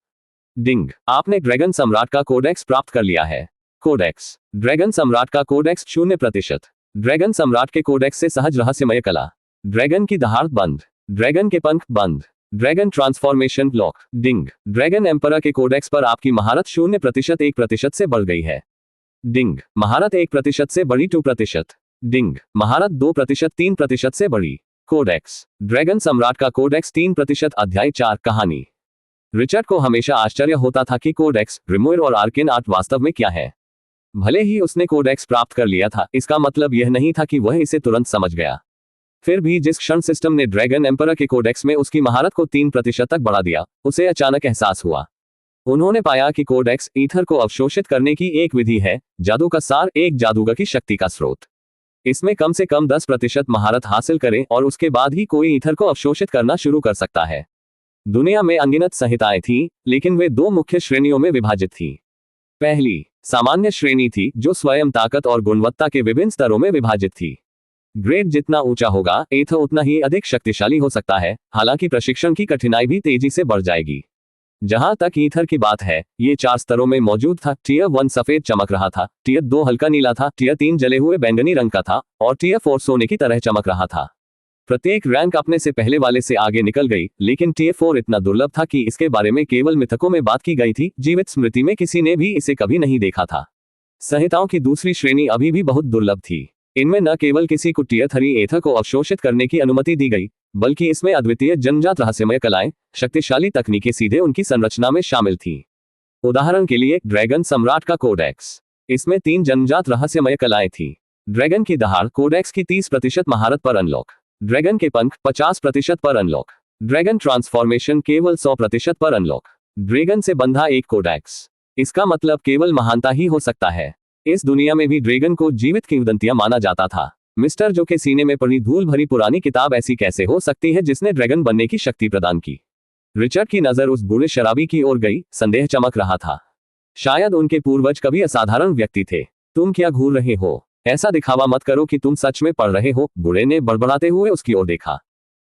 S1: डिंग, आपने ड्रैगन सम्राट का कोडेक्स प्राप्त कर लिया है। कोडेक्स, ड्रैगन सम्राट का कोडेक्स 0%। ड्रैगन सम्राट के कोडेक्स से सहज रहस्यमय कला। ड्रैगन की दहाड़ बंद। ड्रैगन के पंख बंद। Dragon transformation lock. Ding, dragon emperor के कोडेक्स पर आपकी महारत 0% 1% से बढ़ गई है। डिंग, महारत 1% से बढ़ी 2%। डिंग, महारत 2% 3% से बढ़ी। कोडेक्स, ड्रैगन सम्राट का कोडेक्स 3%। अध्याय 4 कहानी। रिचर्ड को हमेशा आश्चर्य होता था कि कोडेक्स, ग्रिमोयर और आर्केन आर्ट वास्तव में क्या है। भले ही उसने कोडेक्स प्राप्त कर लिया था, इसका मतलब यह नहीं था कि वह इसे तुरंत समझ गया। फिर भी जिस क्षण सिस्टम ने ड्रैगन एम्परर के कोडेक्स में उसकी महारत को 3% तक बढ़ा दिया, उसे अचानक एहसास हुआ। उन्होंने पाया कि कोडेक्स ईथर को अवशोषित करने की एक विधि है, जादू का सार, एक जादूगर की शक्ति का स्रोत। इसमें कम से कम 10% महारत हासिल करें और उसके बाद ही कोई ईथर को अवशोषित करना शुरू कर सकता है। दुनिया में अनगिनत संहिताएं थीं, लेकिन वे 2 मुख्य श्रेणियों में विभाजित थीं। पहली सामान्य श्रेणी थी, जो स्वयं ताकत और गुणवत्ता के विभिन्न स्तरों में विभाजित थी। ग्रेड जितना ऊंचा होगा, ईथर उतना ही अधिक शक्तिशाली हो सकता है। हालांकि प्रशिक्षण की कठिनाई भी तेजी से बढ़ जाएगी। जहां तक ईथर की बात है, ये 4 स्तरों में मौजूद था। टियर 1 सफेद चमक रहा था, टियर 2 हल्का नीला था, टियर 3 जले हुए बैंगनी रंग का था और टियर 4 सोने की तरह चमक रहा था। प्रत्येक रैंक अपने से पहले वाले से आगे निकल गई, लेकिन टियर 4 इतना दुर्लभ था कि इसके बारे में केवल मिथकों में बात की गई थी। जीवित स्मृति में किसी ने भी इसे कभी नहीं देखा था। संहिताओं की दूसरी श्रेणी अभी भी बहुत दुर्लभ थी। इनमें न केवल किसी को टियर 3 ईथर को अवशोषित करने की अनुमति दी गई, बल्कि इसमें अद्वितीय जन्मजात रहस्यमय कलाएं, शक्तिशाली तकनीकें सीधे उनकी संरचना में शामिल थीं। उदाहरण के लिए ड्रैगन सम्राट का कोडेक्स, इसमें 3 जन्मजात रहस्यमय कलाएं थीं। ड्रैगन की दहाड़ कोडेक्स की 30% महारत पर अनलॉक। ड्रैगन के पंख 50% पर अनलॉक। ड्रैगन ट्रांसफॉर्मेशन केवल 100% पर अनलॉक। ड्रैगन से बंधा एक कोडेक्स, इसका मतलब केवल महानता ही हो सकता है। इस दुनिया में भी ड्रैगन को जीवित किंवदंतियां माना जाता था। मिस्टर जो के सीने में पड़ी धूल भरी पुरानी किताब ऐसी कैसे हो सकती है जिसने ड्रैगन बनने की शक्ति प्रदान की? रिचर्ड की नजर उस बूढ़े शराबी की ओर गई। संदेह चमक रहा था। शायद उनके पूर्वज कभी असाधारण व्यक्ति थे। तुम क्या घूर रहे हो? ऐसा दिखावा मत करो कि तुम सच में पढ़ रहे हो, बूढ़े ने बड़बड़ाते हुए उसकी ओर देखा।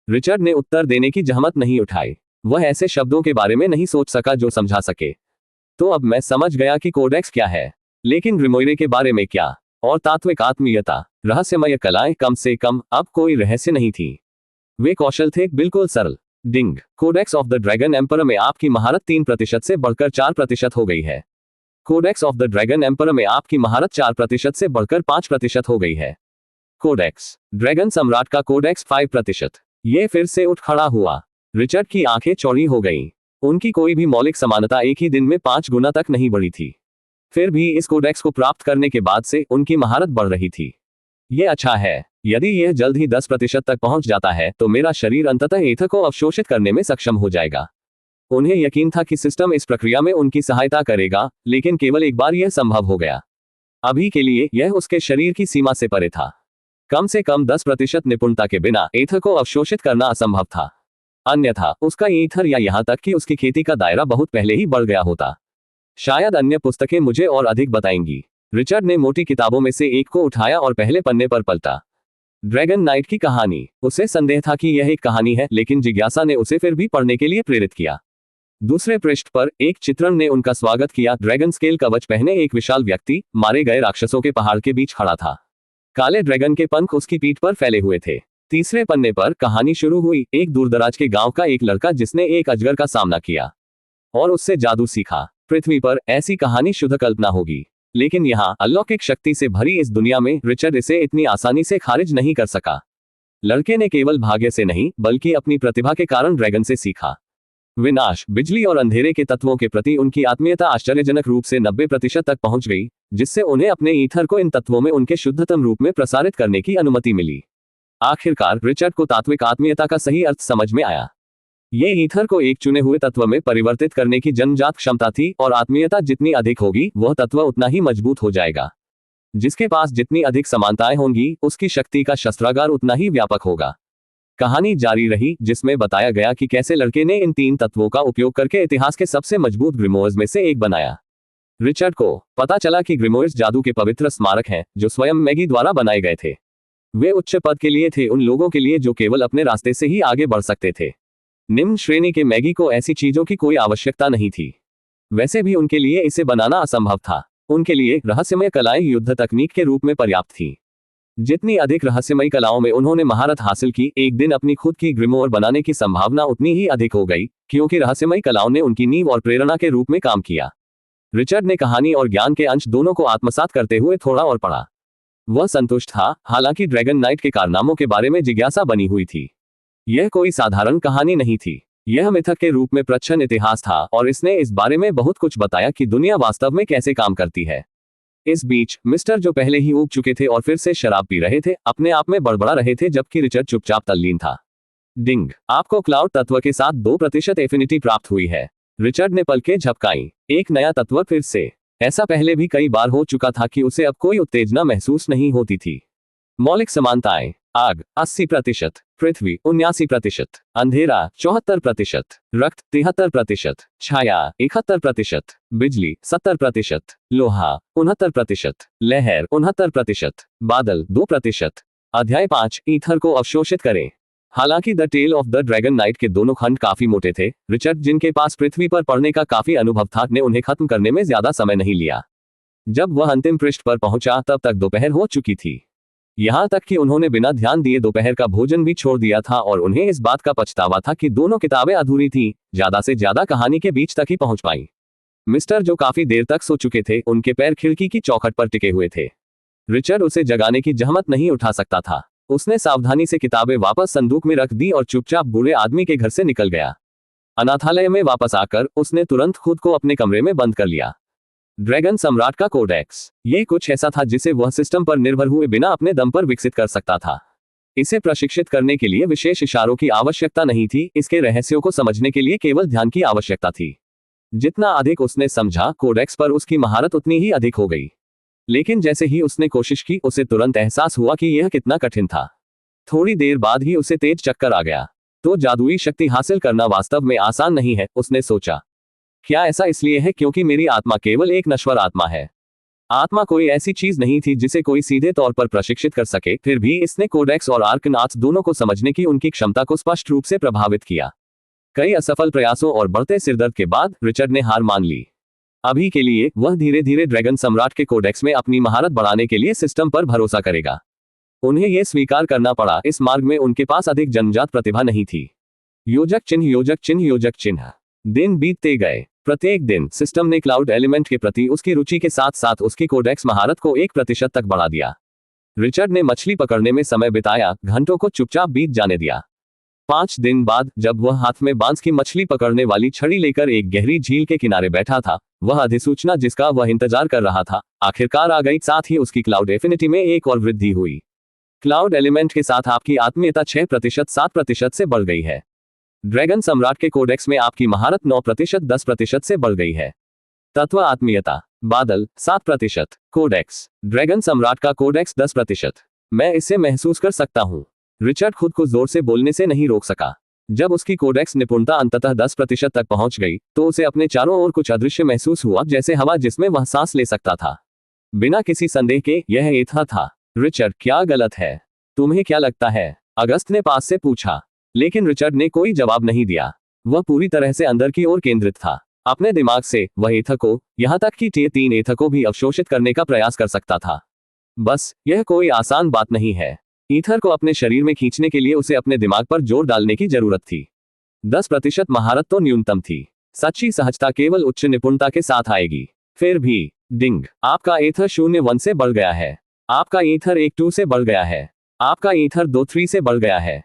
S1: रिचर्ड ने उत्तर देने की जहमत नहीं उठाई। वह ऐसे शब्दों के बारे में नहीं सोच सका जो समझा सके। तो अब मैं समझ गया कि कोडेक्स क्या है, लेकिन ग्रिमोयर के बारे में क्या? और तात्विक आत्मीयता, रहस्यमय कलाएं, कम से कम अब कोई रहस्य नहीं थी। वे कौशल थे, बिल्कुल सरल। Ding, codex of the dragon emperor में आपकी महारत 3% से बढ़कर 4% हो गई है। Codex of the dragon emperor में आपकी महारत 4% से बढ़कर 5% हो गई है। कोडेक्स, ड्रैगन सम्राट का कोडेक्स 5%। ये फिर से उठ खड़ा हुआ। रिचर्ड की आंखें चौड़ी हो गईं। उनकी कोई भी मौलिक समानता एक ही दिन में 5 गुना तक नहीं बढ़ी थी। फिर भी इस कोडेक्स को प्राप्त करने के बाद से उनकी महारत बढ़ रही थी। यह अच्छा है। यदि यह जल्द ही 10% तक पहुंच जाता है तो मेरा शरीर अंततः ईथर को अवशोषित करने में सक्षम हो जाएगा। उन्हें यकीन था कि सिस्टम इस प्रक्रिया में उनकी सहायता करेगा, लेकिन केवल एक बार यह संभव हो गया। अभी के लिए यह उसके शरीर की सीमा से परे था। कम से कम 10% निपुणता के बिना ईथर को अवशोषित करना असंभव था। अन्यथा उसका ईथर या यहां तक कि उसकी खेती का दायरा बहुत पहले ही बढ़ गया होता। शायद अन्य पुस्तकें मुझे और अधिक बताएंगी। रिचर्ड ने मोटी किताबों में से एक को उठाया और पहले पन्ने पर पलटा। ड्रैगन नाइट की कहानी। उसे संदेह था कि यह एक कहानी है, लेकिन जिज्ञासा ने उसे फिर भी पढ़ने के लिए प्रेरित किया। दूसरे पृष्ठ पर एक चित्रण ने उनका स्वागत किया। ड्रैगन स्केल कवच पहने एक विशाल व्यक्ति मारे गए राक्षसों के पहाड़ के बीच खड़ा था। काले ड्रैगन के पंख उसकी पीठ पर फैले हुए थे। तीसरे पन्ने पर कहानी शुरू हुई। एक दूरदराज के गांव का एक लड़का जिसने एक अजगर का सामना किया और उससे जादू सीखा। पृथ्वी पर ऐसी कहानी शुद्ध कल्पना होगी, लेकिन यहाँ अलौकिक शक्ति से भरी इस दुनिया में रिचर्ड इसे इतनी आसानी से खारिज नहीं कर सका। लड़के ने केवल भाग्य से नहीं बल्कि अपनी प्रतिभा के कारण ड्रैगन से सीखा। विनाश, बिजली और अंधेरे के तत्वों के प्रति उनकी आत्मीयता आश्चर्यजनक रूप से 90% तक पहुंच गई, जिससे उन्हें अपने ईथर को इन तत्वों में उनके शुद्धतम रूप में प्रसारित करने की अनुमति मिली। आखिरकार रिचर्ड को तात्विक आत्मीयता का सही अर्थ समझ में आया। ये ईथर को एक चुने हुए तत्व में परिवर्तित करने की जन्मजात क्षमता थी, और आत्मीयता जितनी अधिक होगी वह तत्व उतना ही मजबूत हो जाएगा। जिसके पास जितनी अधिक समानताएं होंगी उसकी शक्ति का शस्त्रागार उतना ही व्यापक होगा। कहानी जारी रही, जिसमें बताया गया कि कैसे लड़के ने इन 3 तत्वों का उपयोग करके इतिहास के सबसे मजबूत ग्रिमोयर्स में से एक बनाया। रिचर्ड को पता चला कि ग्रिमोयर्स जादू के पवित्र स्मारक हैं, जो स्वयं मैगी द्वारा बनाए गए थे। वे उच्च पद के लिए थे, उन लोगों के लिए जो केवल अपने रास्ते से ही आगे बढ़ सकते थे। निम्न श्रेणी के मैगी को ऐसी चीजों की कोई आवश्यकता नहीं थी। वैसे भी उनके लिए इसे बनाना असंभव था। उनके लिए रहस्यमय कलाएं युद्ध तकनीक के रूप में पर्याप्त थी। जितनी अधिक रहस्यमयी कलाओं में उन्होंने महारत हासिल की, एक दिन अपनी खुद की ग्रिमोयर बनाने की संभावना उतनी ही अधिक हो गई, क्योंकि रहस्यमयी कलाओं ने उनकी नींव और प्रेरणा के रूप में काम किया। रिचर्ड ने कहानी और ज्ञान के अंश दोनों को आत्मसात करते हुए थोड़ा और पढ़ा। वह संतुष्ट था, हालांकि ड्रैगन नाइट के कारनामों के बारे में जिज्ञासा बनी हुई थी। यह कोई साधारण कहानी नहीं थी, यह मिथक के रूप में प्रच्छन्न इतिहास था, और इसने इस बारे में बहुत कुछ बताया कि दुनिया वास्तव में कैसे काम करती है। इस बीच मिस्टर, जो पहले ही ऊब चुके थे और फिर से शराब पी रहे थे, अपने आप में बड़बड़ा रहे थे, जबकि रिचर्ड चुपचाप तल्लीन था। डिंग, आपको क्लाउड तत्व के साथ 2% एफिनिटी प्राप्त हुई है। रिचर्ड ने पलकें झपकाई। एक नया तत्व फिर से। ऐसा पहले भी कई बार हो चुका था कि उसे अब कोई उत्तेजना महसूस नहीं होती थी। मौलिक समानताएं। आग 80%, पृथ्वी 79%, अंधेरा 74%, रक्त 73%, छाया 71%, बिजली 70%, लोहा 69%, लहर 69%, बादल 2%। अध्याय 5, ईथर को अवशोषित करें। हालांकि the tale of the dragon knight के दोनों खंड काफी मोटे थे, रिचर्ड, जिनके पास पृथ्वी पर पढ़ने का काफी अनुभव था, ने उन्हें खत्म करने में ज्यादा समय नहीं लिया। जब वह अंतिम पृष्ठ पर पहुंचा तब तक दोपहर हो चुकी थी। यहाँ तक कि उन्होंने बिना ध्यान दिए दोपहर का भोजन भी छोड़ दिया था, और उन्हें इस बात का पछतावा था कि दोनों किताबें अधूरी थीं, ज्यादा से ज्यादा कहानी के बीच तक ही पहुंच पाई। मिस्टर, जो काफी देर तक सो चुके थे, उनके पैर खिड़की की चौखट पर टिके हुए थे। रिचर्ड उसे जगाने की जहमत नहीं उठा सकता था। उसने सावधानी से किताबें वापस संदूक में रख दी और चुपचाप बूढ़े आदमी के घर से निकल गया। अनाथालय में वापस आकर उसने तुरंत खुद को अपने कमरे में बंद कर लिया। ड्रैगन सम्राट का कोडेक्स, ये कुछ ऐसा था जिसे वह सिस्टम पर निर्भर हुए बिना अपने दम पर विकसित कर सकता था। इसे प्रशिक्षित करने के लिए विशेष इशारों की आवश्यकता नहीं थी, इसके रहस्यों को समझने के लिए केवल ध्यान की आवश्यकता थी। जितना अधिक उसने समझा, कोडेक्स पर उसकी महारत उतनी ही अधिक हो गई। लेकिन जैसे ही उसने कोशिश की, उसे तुरंत एहसास हुआ कि यह कितना कठिन था। थोड़ी देर बाद ही उसे तेज चक्कर आ गया। तो जादुई शक्ति हासिल करना वास्तव में आसान नहीं है, उसने सोचा। क्या ऐसा इसलिए है क्योंकि मेरी आत्मा केवल एक नश्वर आत्मा है? आत्मा कोई ऐसी चीज नहीं थी जिसे कोई सीधे तौर पर प्रशिक्षित कर सके। फिर भी इसने कोडेक्स और आर्कनाट्स दोनों को समझने की उनकी क्षमता को स्पष्ट रूप से प्रभावित किया। कई असफल प्रयासों और बढ़ते सिरदर्द के बाद रिचर्ड ने हार मान ली। अभी के लिए वह धीरे धीरे ड्रैगन सम्राट के कोडेक्स में अपनी महारत बढ़ाने के लिए सिस्टम पर भरोसा करेगा। उन्हें यह स्वीकार करना पड़ा, इस मार्ग में उनके पास अधिक जन्मजात प्रतिभा नहीं थी। योजक चिन्ह, योजक चिन्ह, योजक चिन्ह। दिन बीतते गए। प्रत्येक दिन सिस्टम ने क्लाउड एलिमेंट के प्रति उसकी रुचि के साथ साथ उसकी कोडेक्स महारत को 1% तक बढ़ा दिया। रिचर्ड ने मछली पकड़ने में समय बिताया, घंटों को चुपचाप बीत जाने दिया। 5 दिन बाद जब वह हाथ में बांस की मछली पकड़ने वाली छड़ी लेकर एक गहरी झील के किनारे बैठा था, वह अधिसूचना जिसका वह इंतजार कर रहा था आखिरकार आ गई। साथ ही उसकी क्लाउड एफिनिटी में एक और वृद्धि हुई। क्लाउड एलिमेंट के साथ आपकी आत्मीयता 6% 7% से बढ़ गई है। ड्रैगन सम्राट के कोडेक्स में आपकी महारत 9% 10% से बढ़ गई है। तत्व आत्मीयता। बादल 7%, कोडेक्स। ड्रैगन सम्राट का कोडेक्स 10%। मैं इसे महसूस कर सकता हूँ। रिचर्ड खुद को जोर से बोलने से नहीं रोक सका। जब उसकी कोडेक्स निपुणता अंततः 10% तक पहुंच गई, तो उसे अपने चारों ओर कुछ अदृश्य महसूस हुआ, जैसे हवा जिसमें वह सांस ले सकता था। बिना किसी संदेह के यह ईथर था। रिचर्ड, क्या गलत है? तुम्हें क्या लगता है? अगस्त ने पास से पूछा। लेकिन रिचर्ड ने कोई जवाब नहीं दिया। वह पूरी तरह से अंदर की ओर केंद्रित था। अपने दिमाग से वह ईथर को, यहां तक कि T3 ईथर को भी अवशोषित करने का प्रयास कर सकता था। बस, यह कोई आसान बात नहीं है। ईथर को अपने शरीर में खींचने के लिए उसे अपने दिमाग पर जोर डालने की जरूरत थी। 10% महारत तो न्यूनतम थी। सच्ची सहजता केवल उच्च निपुणता के साथ आएगी। फिर भी डिंग, आपका ईथर 0 1 से बढ़ गया है। आपका ईथर 1 2 से बढ़ गया है। आपका ईथर 2 3 से बढ़ गया है। ...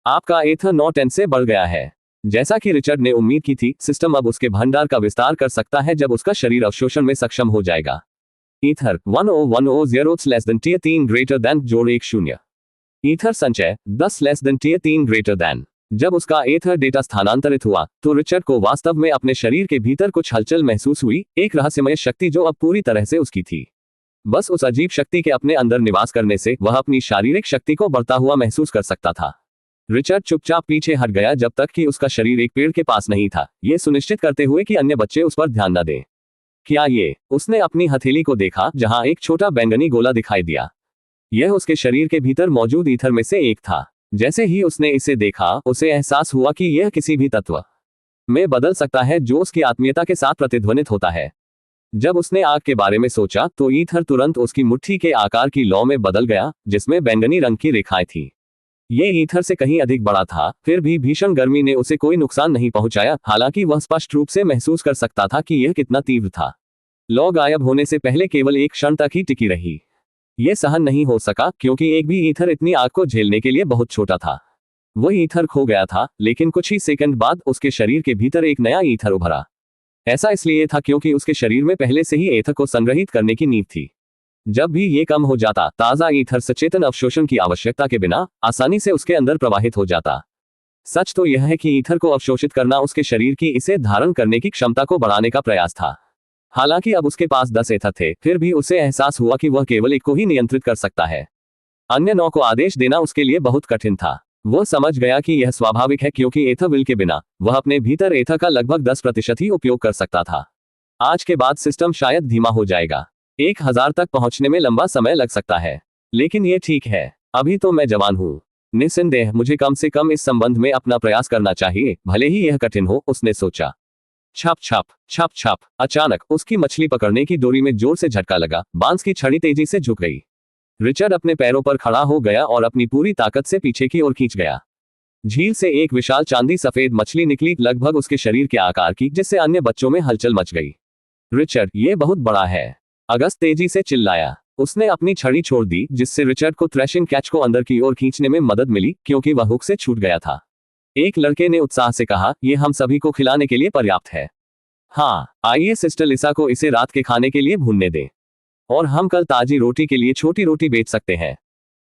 S1: आपका ईथर 9 10 से बढ़ गया है। जैसा कि रिचर्ड ने उम्मीद की थी, सिस्टम अब उसके भंडार का विस्तार कर सकता है जब उसका शरीर अवशोषण में सक्षम हो जाएगा। ईथर 1010 ग्रेटर दैन जोड़ 1 0। ईथर संचय 10 3 ग्रेटर दैन। जब उसका ईथर डेटा स्थानांतरित हुआ तो रिचर्ड को वास्तव में अपने शरीर के भीतर कुछ हलचल महसूस हुई, एक रहस्यमय शक्ति जो अब पूरी तरह से उसकी थी। बस उस अजीब शक्ति के अपने अंदर निवास करने से वह अपनी शारीरिक शक्ति को बढ़ता हुआ महसूस कर सकता था। रिचर्ड चुपचाप पीछे हट गया जब तक कि उसका शरीर एक पेड़ के पास नहीं था, ये सुनिश्चित करते हुए कि अन्य बच्चे उस पर ध्यान न दें। क्या ये? उसने अपनी हथेली को देखा जहां एक छोटा बैंगनी गोला दिखाई दिया। यह उसके शरीर के भीतर मौजूद ईथर में से एक था। जैसे ही उसने इसे देखा, उसे एहसास हुआ कि यह किसी भी तत्व में बदल सकता है जो उसकी आत्मीयता के साथ प्रतिध्वनित होता है। जब उसने आग के बारे में सोचा तो ईथर तुरंत उसकी मुट्ठी के आकार की लौ में बदल गया, जिसमें बैंगनी रंग की रेखाएं थी। ये ईथर से कहीं अधिक बड़ा था, फिर भी भीषण गर्मी ने उसे कोई नुकसान नहीं पहुंचाया, हालांकि वह स्पष्ट रूप से महसूस कर सकता था कि यह कितना तीव्र था। लौ गायब होने से पहले केवल एक क्षण तक ही टिकी रही। यह सहन नहीं हो सका क्योंकि एक भी ईथर इतनी आग को झेलने के लिए बहुत छोटा था। वह ईथर खो गया था, लेकिन कुछ ही सेकंड बाद उसके शरीर के भीतर एक नया ईथर उभरा। ऐसा इसलिए था क्योंकि उसके शरीर में पहले से ही ईथर को संग्रहित करने की नींव थी। जब भी ये कम हो जाता, ताजा ईथर सचेतन अवशोषण की आवश्यकता के बिना आसानी से उसके अंदर प्रवाहित हो जाता। सच तो यह है कि ईथर को अवशोषित करना उसके शरीर की इसे धारण करने की क्षमता को बढ़ाने का प्रयास था। हालांकि अब उसके पास 10 ईथर थे, फिर भी उसे एहसास हुआ कि वह केवल एक को ही नियंत्रित कर सकता है। अन्य 9 को आदेश देना उसके लिए बहुत कठिन था। वह समझ गया कि यह स्वाभाविक है क्योंकि ईथर विल के बिना वह अपने भीतर ईथर का लगभग 10% ही उपयोग कर सकता था। आज के बाद सिस्टम शायद धीमा हो जाएगा। 1000 तक पहुंचने में लंबा समय लग सकता है, लेकिन ये ठीक है। अभी तो मैं जवान हूं। निस्संदेह मुझे कम से कम इस संबंध में अपना प्रयास करना चाहिए, भले ही यह कठिन हो, उसने सोचा। छप छप छप छप। अचानक उसकी मछली पकड़ने की डोरी में जोर से झटका लगा। बांस की छड़ी तेजी से झुक गई। रिचर्ड अपने पैरों पर खड़ा हो गया और अपनी पूरी ताकत से पीछे की ओर खींच गया। झील से एक विशाल चांदी सफेद मछली निकली, लगभग उसके शरीर के आकार की, जिससे अन्य बच्चों में हलचल मच गई। रिचर्ड, ये बहुत बड़ा है, अगस्त तेजी से चिल्लाया। उसने अपनी छड़ी छोड़ दी, जिससे रिचर्ड को थ्रैशिंग कैच को अंदर की ओर खींचने में मदद मिली, क्योंकि वह हुक से छूट गया था। एक लड़के ने उत्साह से कहा, यह हम सभी को खिलाने के लिए पर्याप्त है। हाँ, आइए सिस्टर लिसा को इसे रात के खाने के लिए भूनने दें, और हम कल ताजी रोटी के लिए छोटी रोटी बेच सकते हैं।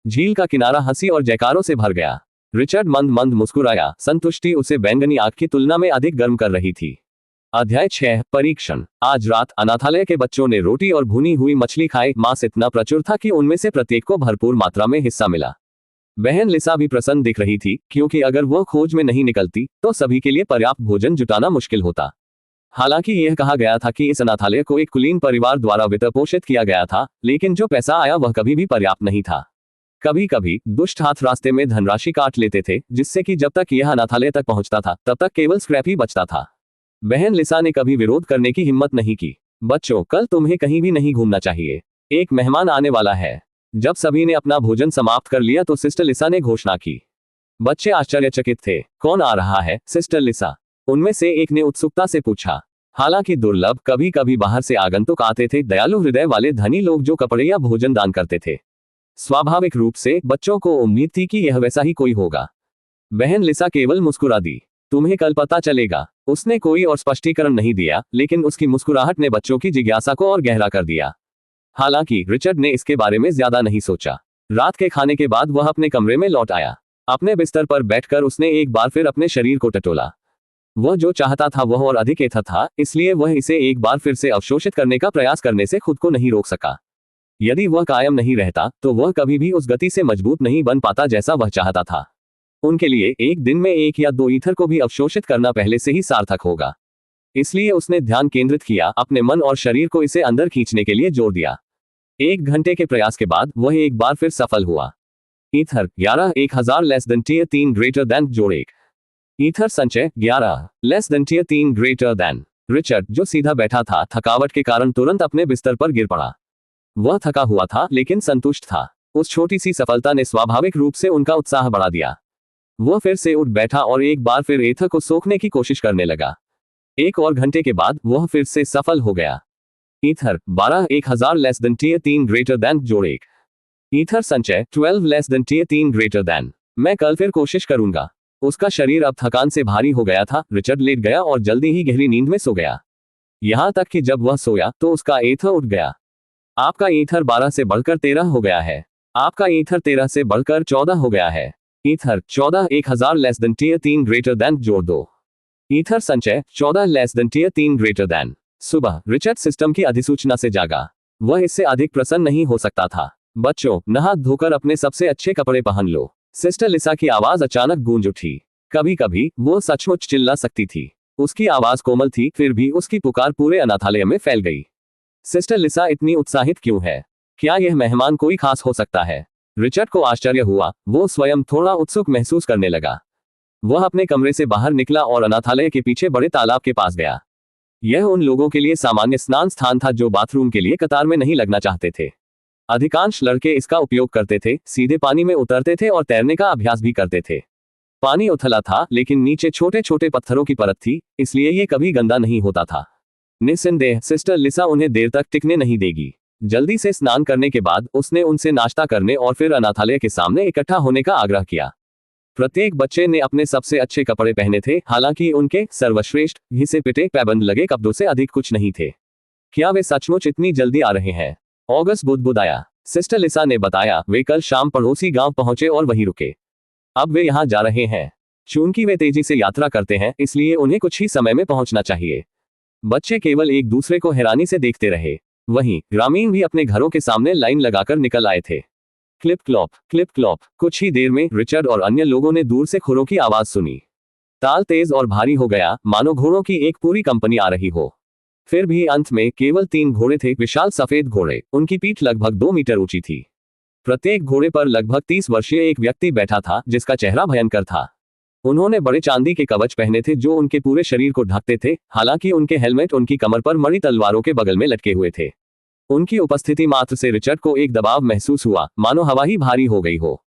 S1: झील का किनारा हंसी और जयकारों से भर गया। रिचर्ड मंद मंद मुस्कुराया, संतुष्टि उसे बैंगनी आग की तुलना में अधिक गर्म कर रही थी। अध्याय 6 परीक्षण। आज रात अनाथालय के बच्चों ने रोटी और भुनी हुई मछली खाई। मांस इतना प्रचुर था कि उनमें से प्रत्येक को भरपूर मात्रा में हिस्सा मिला। बहन लिसा भी प्रसन्न दिख रही थी, क्योंकि अगर वह खोज में नहीं निकलती तो सभी के लिए पर्याप्त भोजन जुटाना मुश्किल होता। हालांकि यह कहा गया था कि इस अनाथालय को एक कुलीन परिवार द्वारा वित्त पोषित किया गया था, लेकिन जो पैसा आया वह कभी भी पर्याप्त नहीं था। कभी कभी दुष्ट हाथ रास्ते में धनराशि काट लेते थे, जिससे कि जब तक यह अनाथालय तक पहुंचता था तब तक केवल स्क्रैप ही बचता था। बहन लिसा ने कभी विरोध करने की हिम्मत नहीं की। बच्चों, कल तुम्हें कहीं भी नहीं घूमना चाहिए, एक मेहमान आने वाला है। जब सभी ने अपना भोजन समाप्त कर लिया तो सिस्टर लिसा ने घोषणा की। बच्चे आश्चर्यचकित थे। कौन आ रहा है, सिस्टर लिसा? उनमें से एक ने उत्सुकता से पूछा। हालांकि दुर्लभ, कभी कभी बाहर से आगंतुक आते थे, दयालु हृदय वाले धनी लोग जो कपड़े या भोजन दान करते थे। स्वाभाविक रूप से बच्चों को उम्मीद थी कि यह वैसा ही कोई होगा। बहन लिसा केवल मुस्कुरा दी। तुम्हें कल पता चलेगा। उसने कोई और स्पष्टीकरण नहीं दिया, लेकिन उसकी मुस्कुराहट ने बच्चों की जिज्ञासा को और गहरा कर दिया। हालांकि रिचर्ड ने इसके बारे में ज्यादा नहीं सोचा। रात के खाने के बाद वह अपने कमरे में लौट आया। अपने बिस्तर पर बैठकर उसने एक बार फिर अपने शरीर को टटोला। वह जो चाहता था वह और अधिक ईथर था, इसलिए वह इसे एक बार फिर से अवशोषित करने का प्रयास करने से खुद को नहीं रोक सका। यदि वह कायम नहीं रहता तो वह कभी भी उस गति से मजबूत नहीं बन पाता जैसा वह चाहता था। उनके लिए एक दिन में 1 या 2 ईथर को भी अवशोषित करना पहले से ही सार्थक होगा। इसलिए उसने ध्यान केंद्रित किया, अपने मन और शरीर को इसे अंदर खींचने के लिए जोर दिया। 1 घंटे के प्रयास के बाद वह एक बार फिर सफल हुआ। ईथर 11 1000 3 ग्रेटर दैन जोड़ 1। ईथर संचय 11 3 ग्रेटर दैन। रिचर्ड, जो सीधा बैठा था, थकावट के कारण तुरंत अपने बिस्तर पर गिर पड़ा। वह थका हुआ था लेकिन संतुष्ट था। उस छोटी सी सफलता ने स्वाभाविक रूप से उनका उत्साह बढ़ा दिया। वह फिर से उठ बैठा और एक बार फिर एथर को सोखने की कोशिश करने लगा। 1 और घंटे के बाद वह फिर से सफल हो गया। Ether 12 1000 less than tier 3 greater than जोड़ 1। ईथर संचय 12 less than tier 3 greater than. मैं कल फिर कोशिश करूंगा। उसका शरीर अब थकान से भारी हो गया था। रिचर्ड लेट गया और जल्दी ही गहरी नींद में सो गया। यहां तक कि जब वह सोया तो उसका ईथर उठ गया। आपका ईथर 12 से बढ़कर 13 हो गया है। आपका ईथर 13 से बढ़कर 14 हो गया है। Ether 14 1000 less than tier 3 greater than जोड़ 2। ईथर संचय 14 less than tier 3 greater than. सुबह रिचर्ड सिस्टम की अधिसूचना से जागा। वह इससे अधिक प्रसन्न नहीं हो सकता था। बच्चों, नहा धोकर अपने सबसे अच्छे कपड़े पहन लो। सिस्टर लिसा की आवाज अचानक गूंज उठी। कभी कभी वो सचमुच चिल्ला सकती थी। उसकी आवाज कोमल थी, फिर भी उसकी पुकार पूरे अनाथालय में फैल गई। सिस्टर लिसा इतनी उत्साहित क्यों है? क्या यह मेहमान कोई खास हो सकता है? रिचर्ड को आश्चर्य हुआ। वो स्वयं थोड़ा उत्सुक महसूस करने लगा। वह अपने कमरे से बाहर निकला और अनाथालय के पीछे बड़े तालाब के पास गया। यह उन लोगों के लिए सामान्य स्नान स्थान था जो बाथरूम के लिए कतार में नहीं लगना चाहते थे। अधिकांश लड़के इसका उपयोग करते थे, सीधे पानी में उतरते थे और तैरने का अभ्यास भी करते थे। पानी उथला था, लेकिन नीचे छोटे छोटे पत्थरों की परत थी, इसलिए यह कभी गंदा नहीं होता था। निस्संदेह सिस्टर लिसा उन्हें देर तक टिकने नहीं देगी। जल्दी से स्नान करने के बाद उसने उनसे नाश्ता करने और फिर अनाथालय के सामने इकट्ठा होने का आग्रह किया। प्रत्येक बच्चे ने अपने सबसे अच्छे कपड़े पहने थे, हालांकि उनके सर्वश्रेष्ठ घिसे पिटे पैबंद लगे कपड़ों से अधिक कुछ नहीं थे। क्या वे सचमुच इतनी जल्दी आ रहे हैं? ऑगस्ट बुदबुदाया। सिस्टर लिसा ने बताया, वे कल शाम पड़ोसी गांव पहुंचे और वहीं रुके। अब वे यहां जा रहे हैं। चूंकि वे तेजी से यात्रा करते हैं, इसलिए उन्हें कुछ ही समय में पहुंचना चाहिए। बच्चे केवल एक दूसरे को हैरानी से देखते रहे। वहीं ग्रामीण भी अपने घरों के सामने लाइन लगाकर निकल आए थे। Clip Klopp clip Klopp. कुछ ही देर में रिचर्ड और अन्य लोगों ने दूर से खुरों की आवाज सुनी। ताल तेज और भारी हो गया, मानो घोड़ों की एक पूरी कंपनी आ रही हो। फिर भी अंत में केवल 3 घोड़े थे, विशाल सफेद घोड़े। उनकी पीठ लगभग 2 मीटर ऊंची थी। प्रत्येक घोड़े पर लगभग 30 वर्षीय एक व्यक्ति बैठा था, जिसका चेहरा भयंकर था। उन्होंने बड़े चांदी के कवच पहने थे जो उनके पूरे शरीर को ढकते थे, हालांकि उनके हेलमेट उनकी कमर पर मड़ी तलवारों के बगल में लटके हुए थे। उनकी उपस्थिति मात्र से रिचर्ड को एक दबाव महसूस हुआ, मानो हवा ही भारी हो गई हो।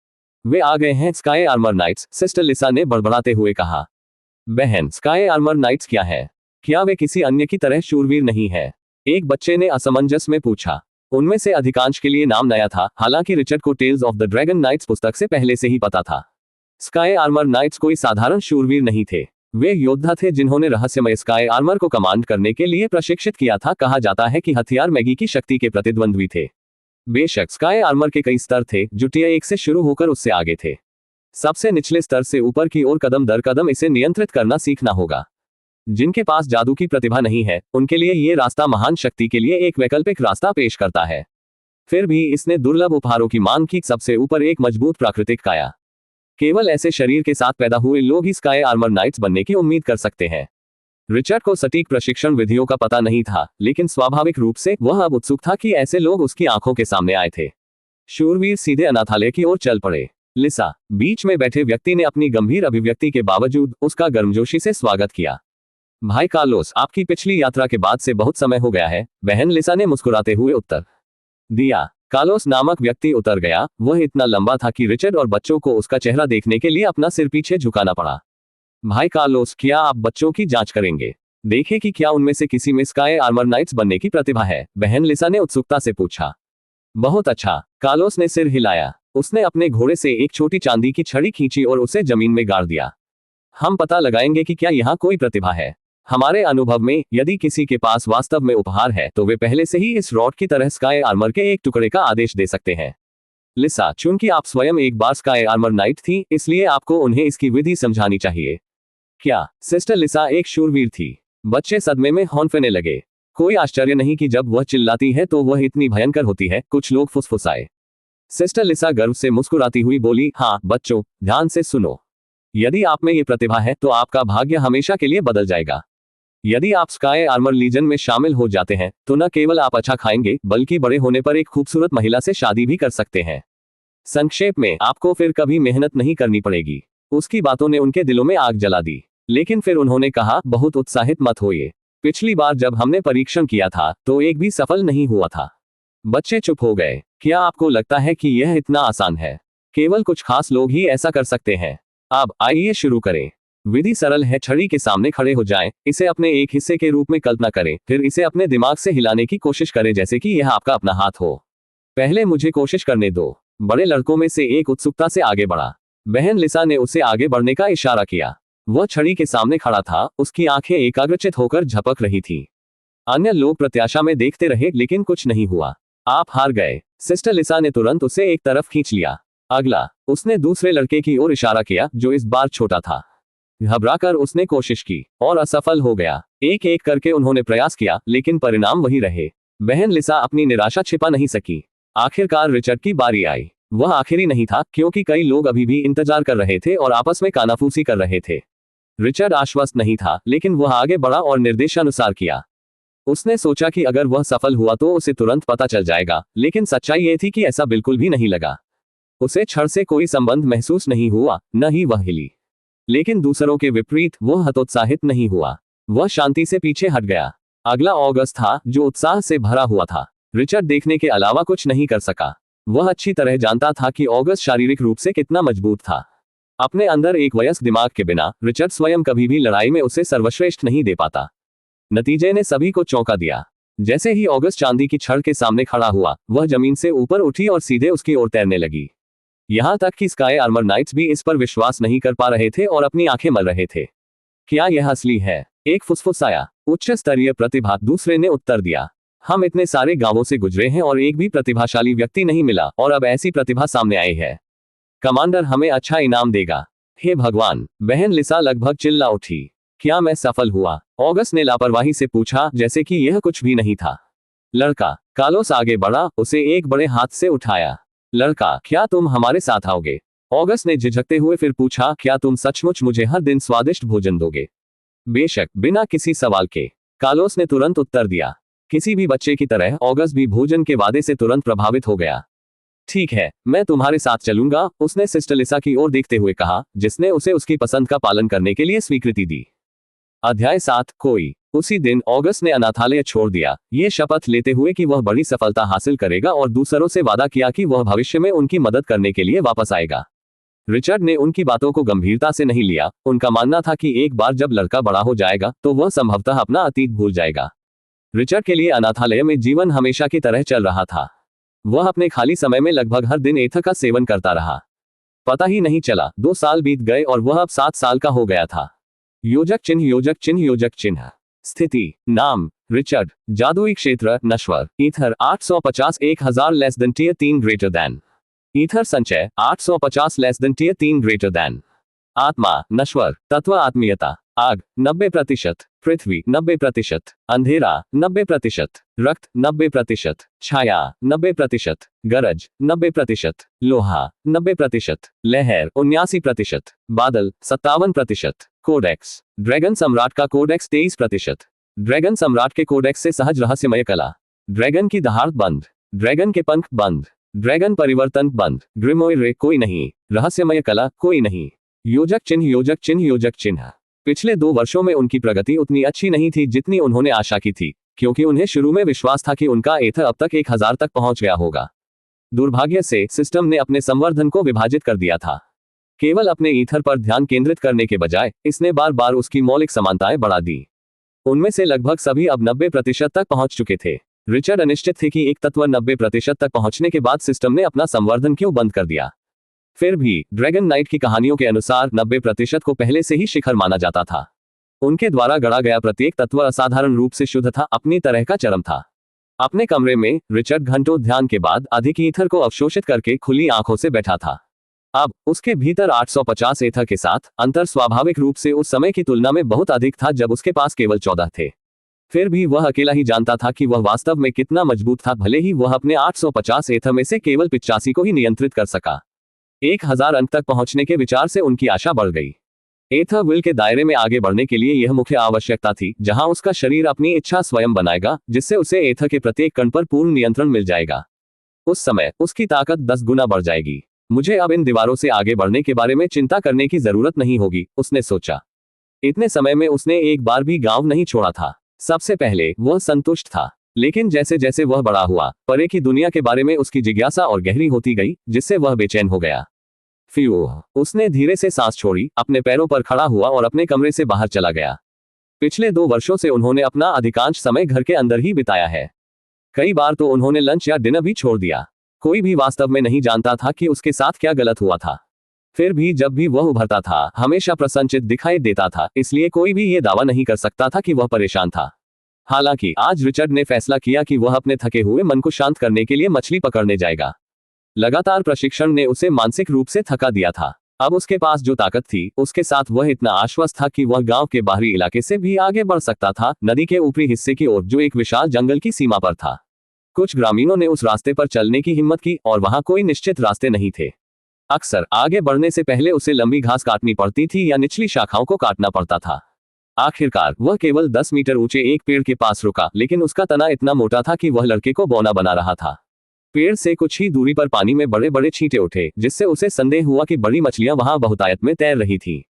S1: वे आ गए हैं, स्काई आर्मर नाइट्स, सिस्टर लिसा ने बड़बड़ाते हुए कहा। बहन, स्काई आर्मर नाइट्स क्या है? क्या वे किसी अन्य की तरह शूरवीर नहीं है? एक बच्चे ने असमंजस में पूछा। उनमें से अधिकांश के लिए नाम नया था, हालांकि रिचर्ड को tales of the dragon knights पुस्तक से पहले से ही पता था। स्काई आर्मर नाइट्स कोई साधारण शूरवीर नहीं थे। वे योद्धा थे जिन्होंने रहस्यमय स्काई आर्मर को कमांड करने के लिए प्रशिक्षित किया था। कहा जाता है कि हथियार मैगी की शक्ति के प्रतिद्वंद्वी थे। बेशक स्काई आर्मर के कई स्तर थे, जो टियर 1 से शुरू होकर उससे आगे थे। सबसे निचले स्तर से ऊपर की ओर कदम दर कदम इसे नियंत्रित करना सीखना होगा। जिनके पास जादू की प्रतिभा नहीं है, उनके लिए ये रास्ता महान शक्ति के लिए एक वैकल्पिक रास्ता पेश करता है। फिर भी इसने दुर्लभ उपहारों की मांग की। सबसे ऊपर एक मजबूत प्राकृतिक काया। केवल ऐसे शरीर के साथ पैदा हुए लोग ही स्काई आर्मर नाइट्स बनने की उम्मीद कर सकते हैं। रिचर्ड को सटीक प्रशिक्षण विधियों का पता नहीं था, लेकिन स्वाभाविक रूप से वह अब उत्सुक था कि ऐसे लोग उसकी आंखों के सामने आए थे। शूरवीर सीधे अनाथालय की ओर चल पड़े। लिसा, बीच में बैठे व्यक्ति ने अपनी गंभीर अभिव्यक्ति के बावजूद उसका गर्मजोशी से स्वागत किया। भाई कार्लोस, आपकी पिछली यात्रा के बाद से बहुत समय हो गया है, बहन लिसा ने मुस्कुराते हुए उत्तर दिया। कार्लोस नामक व्यक्ति उतर गया। वह इतना लंबा था कि रिचर्ड और बच्चों को उसका चेहरा देखने के लिए अपना सिर पीछे झुकाना पड़ा। भाई कार्लोस, क्या आप बच्चों की जांच करेंगे? देखें कि क्या उनमें से किसी में स्काई आर्मर नाइट्स बनने की प्रतिभा है, बहन लिसा ने उत्सुकता से पूछा। बहुत अच्छा, कार्लोस ने सिर हिलाया। उसने अपने घोड़े से एक छोटी चांदी की छड़ी खींची और उसे जमीन में गाड़ दिया। हम पता लगाएंगे कि क्या यहाँ कोई प्रतिभा है। हमारे अनुभव में, यदि किसी के पास वास्तव में उपहार है, तो वे पहले से ही इस रॉड की तरह स्काई आर्मर के एक टुकड़े का आदेश दे सकते हैं। लिसा, चूंकि आप स्वयं एक बार स्काई आर्मर नाइट थी, इसलिए आपको उन्हें इसकी विधि समझानी चाहिए। क्या सिस्टर लिसा एक शूरवीर थी? बच्चे सदमे में हौंफने लगे। कोई आश्चर्य नहीं कि जब वह चिल्लाती है तो वह इतनी भयंकर होती है, कुछ लोग फुसफुसाए। सिस्टर लिसा गर्व से मुस्कुराती हुई बोली, हाँ बच्चों, ध्यान से सुनो। यदि आप में ये प्रतिभा है तो आपका भाग्य हमेशा के लिए बदल जाएगा। यदि आप स्काई आर्मर लीजन में शामिल हो जाते हैं, तो न केवल आप अच्छा खाएंगे, बल्कि बड़े होने पर एक खूबसूरत महिला से शादी भी कर सकते हैं। संक्षेप में, आपको फिर कभी मेहनत नहीं करनी पड़ेगी। उसकी बातों ने उनके दिलों में आग जला दी। लेकिन फिर उन्होंने कहा, बहुत उत्साहित मत होइए। पिछली बार जब हमने परीक्षण किया था, तो एक भी सफल नहीं हुआ था। बच्चे चुप हो गए। क्या आपको लगता है कि यह इतना आसान है? केवल कुछ खास लोग ही ऐसा कर सकते हैं। अब आइए शुरू करें। विधि सरल है, छड़ी के सामने खड़े हो जाएं, इसे अपने एक हिस्से के रूप में कल्पना करें, फिर इसे अपने दिमाग से हिलाने की कोशिश करें जैसे कि यह आपका अपना हाथ हो। पहले मुझे कोशिश करने दो। बड़े लड़कों में से एक उत्सुकता से आगे बढ़ा। बहन लिसा ने उसे आगे बढ़ने का इशारा किया। वह छड़ी के सामने खड़ा था, उसकी आंखें एकाग्रचित होकर झपक रही थी। अन्य लोग प्रत्याशा में देखते रहे लेकिन कुछ नहीं हुआ। आप हार गए। सिस्टर लिसा ने तुरंत उसे एक तरफ खींच लिया। अगला, उसने दूसरे लड़के की ओर इशारा किया जो इस बार छोटा था। घबराकर उसने कोशिश की और असफल हो गया। एक एक करके उन्होंने प्रयास किया लेकिन परिणाम वही रहे। बहन लिसा अपनी निराशा छिपा नहीं सकी। आखिरकार रिचर्ड की बारी आई। वह आखिरी नहीं था क्योंकि कई लोग अभी भी इंतजार कर रहे थे और आपस में कानाफूसी कर रहे थे। रिचर्ड आश्वस्त नहीं था लेकिन वह आगे बढ़ा और निर्देशानुसार किया। उसने सोचा कि अगर वह सफल हुआ तो उसे तुरंत पता चल जाएगा, लेकिन सच्चाई ये थी कि ऐसा बिल्कुल भी नहीं लगा। उसे छड़ से कोई संबंध महसूस नहीं हुआ, न ही वह हिली। लेकिन दूसरों के विपरीत वह हतोत्साहित नहीं हुआ। वह शांति से पीछे हट गया। अगला ऑगस्ट था जो उत्साह से भरा हुआ था। रिचर्ड देखने के अलावा कुछ नहीं कर सका। वह अच्छी तरह जानता था कि ऑगस्ट शारीरिक रूप से कितना मजबूत था। अपने अंदर एक वयस्क दिमाग के बिना रिचर्ड स्वयं कभी भी लड़ाई में उसे सर्वश्रेष्ठ नहीं दे पाता। नतीजे ने सभी को चौंका दिया। जैसे ही ऑगस्ट चांदी की छड़ के सामने खड़ा हुआ, वह जमीन से ऊपर उठी और सीधे उसकी ओर तैरने लगी। यहां तक कि स्काई आर्मर नाइट्स भी इस पर विश्वास नहीं कर पा रहे थे और अपनी आंखें मल रहे थे। क्या यह असली है? एक फुसफुसाया। उच्च स्तरीय प्रतिभा, दूसरे ने उत्तर दिया। हम इतने सारे गांवों से गुजरे हैं और एक भी प्रतिभाशाली व्यक्ति नहीं मिला, और अब ऐसी प्रतिभा सामने आई है। कमांडर हमें अच्छा इनाम देगा। हे भगवान, बहन लिसा लगभग चिल्ला उठी। क्या मैं सफल हुआ? ऑगस्ट ने लापरवाही से पूछा, जैसे कि यह कुछ भी नहीं था। लड़का कार्लोस आगे बढ़ा, उसे एक बड़े हाथ से उठाया। लड़का, क्या तुम हमारे साथ आओगे? ऑगस्ट ने झिझकते हुए फिर पूछा, क्या तुम सचमुच मुझे हर दिन स्वादिष्ट भोजन दोगे? बेशक, बिना किसी सवाल के, कार्लोस ने तुरंत उत्तर दिया। किसी भी बच्चे की तरह ऑगस्ट भी भोजन के वादे से तुरंत प्रभावित हो गया। ठीक है, मैं तुम्हारे साथ चलूंगा, उसने सिस्टर लिसा की ओर देखते हुए कहा, जिसने उसे उसकी पसंद का पालन करने के लिए स्वीकृति दी। अध्याय 7। कोई। उसी दिन ऑगस्ट ने अनाथालय छोड़ दिया, ये शपथ लेते हुए कि वह बड़ी सफलता हासिल करेगा और दूसरों से वादा किया कि वह भविष्य में उनकी मदद करने के लिए वापस आएगा। रिचर्ड ने उनकी बातों को गंभीरता से नहीं लिया। उनका मानना था कि एक बार जब लड़का बड़ा हो जाएगा तो वह संभवतः अपना अतीत भूल जाएगा। रिचर्ड के लिए अनाथालय में जीवन हमेशा की तरह चल रहा था। वह अपने खाली समय में लगभग हर दिन एथर का सेवन करता रहा। पता ही नहीं चला, 2 साल बीत गए और वह अब 7 साल का हो गया था। योजक चिन्ह, योजक चिन्ह, योजक चिन्ह। स्थिति, नाम रिचर्ड। जादुई क्षेत्र नश्वर। Ether 850 1000 less than tier 3 greater than. Ether संचय 850 less than tier 3 greater than. आत्मा नश्वर। तत्व आत्मीयता। आग 90%। पृथ्वी 90%। अंधेरा 90%। रक्त 90%। छाया 90%। गरज 90%। लोहा 90%। लहर 79%। बादल 57%। कोडेक्स। ड्रैगन सम्राट का कोडेक्स 23%। ड्रैगन सम्राट के कोडेक्स से सहज रहस्यमय कला। ड्रैगन की दहाड़ बंद। ड्रैगन के पंख बंद। ड्रैगन परिवर्तन बंद। ग्रिमोयर रे कोई नहीं। रहस्यमय कला कोई नहीं। योजक चिन्ह, योजक चिन्ह, योजक चिन्ह। पिछले 2 वर्षों में उनकी प्रगति उतनी अच्छी नहीं थी जितनी उन्होंने आशा की थी, क्योंकि उन्हें शुरू में विश्वास था कि उनका एथर अब तक 1000 तक पहुंच गया होगा। दुर्भाग्य से सिस्टम ने अपने संवर्धन को विभाजित कर दिया था। केवल अपने ईथर पर ध्यान केंद्रित करने के बजाय इसने बार बार उसकी मौलिक समानताएं बढ़ा दी। उनमें से लगभग सभी अब 90% तक पहुंच चुके थे। रिचर्ड अनिश्चित थे कि एक तत्व 90% तक पहुंचने के बाद सिस्टम ने अपना संवर्धन क्यों बंद कर दिया। फिर भी ड्रैगन नाइट की कहानियों के अनुसार 90% को पहले से ही शिखर माना जाता था। उनके द्वारा गढ़ा गया प्रत्येक तत्व असाधारण रूप से शुद्ध था, अपनी तरह का चरम था। अपने कमरे में रिचर्ड घंटों ध्यान के बाद अधिक ईथर को अवशोषित करके खुली आंखों से बैठा था। अब उसके भीतर 850 एथर के साथ अंतर स्वाभाविक रूप से उस समय की तुलना में बहुत अधिक था जब उसके पास केवल 14 थे। फिर भी वह अकेला ही जानता था कि वह वास्तव में कितना मजबूत था, भले ही वह अपने 850 एथर में से केवल 85 को ही नियंत्रित कर सका। 1000 अंक तक पहुंचने के विचार से उनकी आशा बढ़ गई। एथर विल के दायरे में आगे बढ़ने के लिए यह मुख्य आवश्यकता थी, जहां उसका शरीर अपनी इच्छा स्वयं बनाएगा, जिससे उसे एथर के प्रत्येक कण पर पूर्ण नियंत्रण मिल जाएगा। उस समय उसकी ताकत 10 गुना बढ़ जाएगी। मुझे अब इन दीवारों से आगे बढ़ने के बारे में चिंता करने की जरूरत नहीं होगी, उसने सोचा। इतने समय में उसने एक बार भी गांव नहीं छोड़ा था। सबसे पहले वह संतुष्ट था। लेकिन जैसे जैसे वह बड़ा हुआ, परे की दुनिया के बारे में उसकी जिज्ञासा और गहरी होती गई, जिससे वह बेचैन हो गया। फ्यू, उसने धीरे से सांस छोड़ी, अपने पैरों पर खड़ा हुआ और अपने कमरे से बाहर चला गया। पिछले 2 वर्षों से उन्होंने अपना अधिकांश समय घर के अंदर ही बिताया है। कई बार तो उन्होंने लंच या डिनर भी छोड़ दिया। कोई भी वास्तव में नहीं जानता था कि उसके साथ क्या गलत हुआ था। फिर भी जब भी वह उभरता था, हमेशा प्रसन्नचित्त दिखाई देता था, इसलिए कोई भी ये दावा नहीं कर सकता था कि वह परेशान था। हालांकि आज रिचर्ड ने फैसला किया कि वह अपने थके हुए मन को शांत करने के लिए मछली पकड़ने जाएगा। लगातार प्रशिक्षण ने उसे मानसिक रूप से थका दिया था। अब उसके पास जो ताकत थी, उसके साथ वह इतना आश्वस्त था कि वह गांव के बाहरी इलाके से भी आगे बढ़ सकता था, नदी के ऊपरी हिस्से की ओर, जो एक विशाल जंगल की सीमा पर था। कुछ ग्रामीणों ने उस रास्ते पर चलने की हिम्मत की, और वहां कोई निश्चित रास्ते नहीं थे। अक्सर आगे बढ़ने से पहले उसे लंबी घास काटनी पड़ती थी या निचली शाखाओं को काटना पड़ता था। आखिरकार वह केवल 10 मीटर ऊंचे एक पेड़ के पास रुका, लेकिन उसका तना इतना मोटा था कि वह लड़के को बौना बना रहा था। पेड़ से कुछ ही दूरी पर पानी में बड़े बड़े छींटे उठे, जिससे उसे संदेह हुआ कि बड़ी मछलियां वहां बहुतायत में तैर रही थी।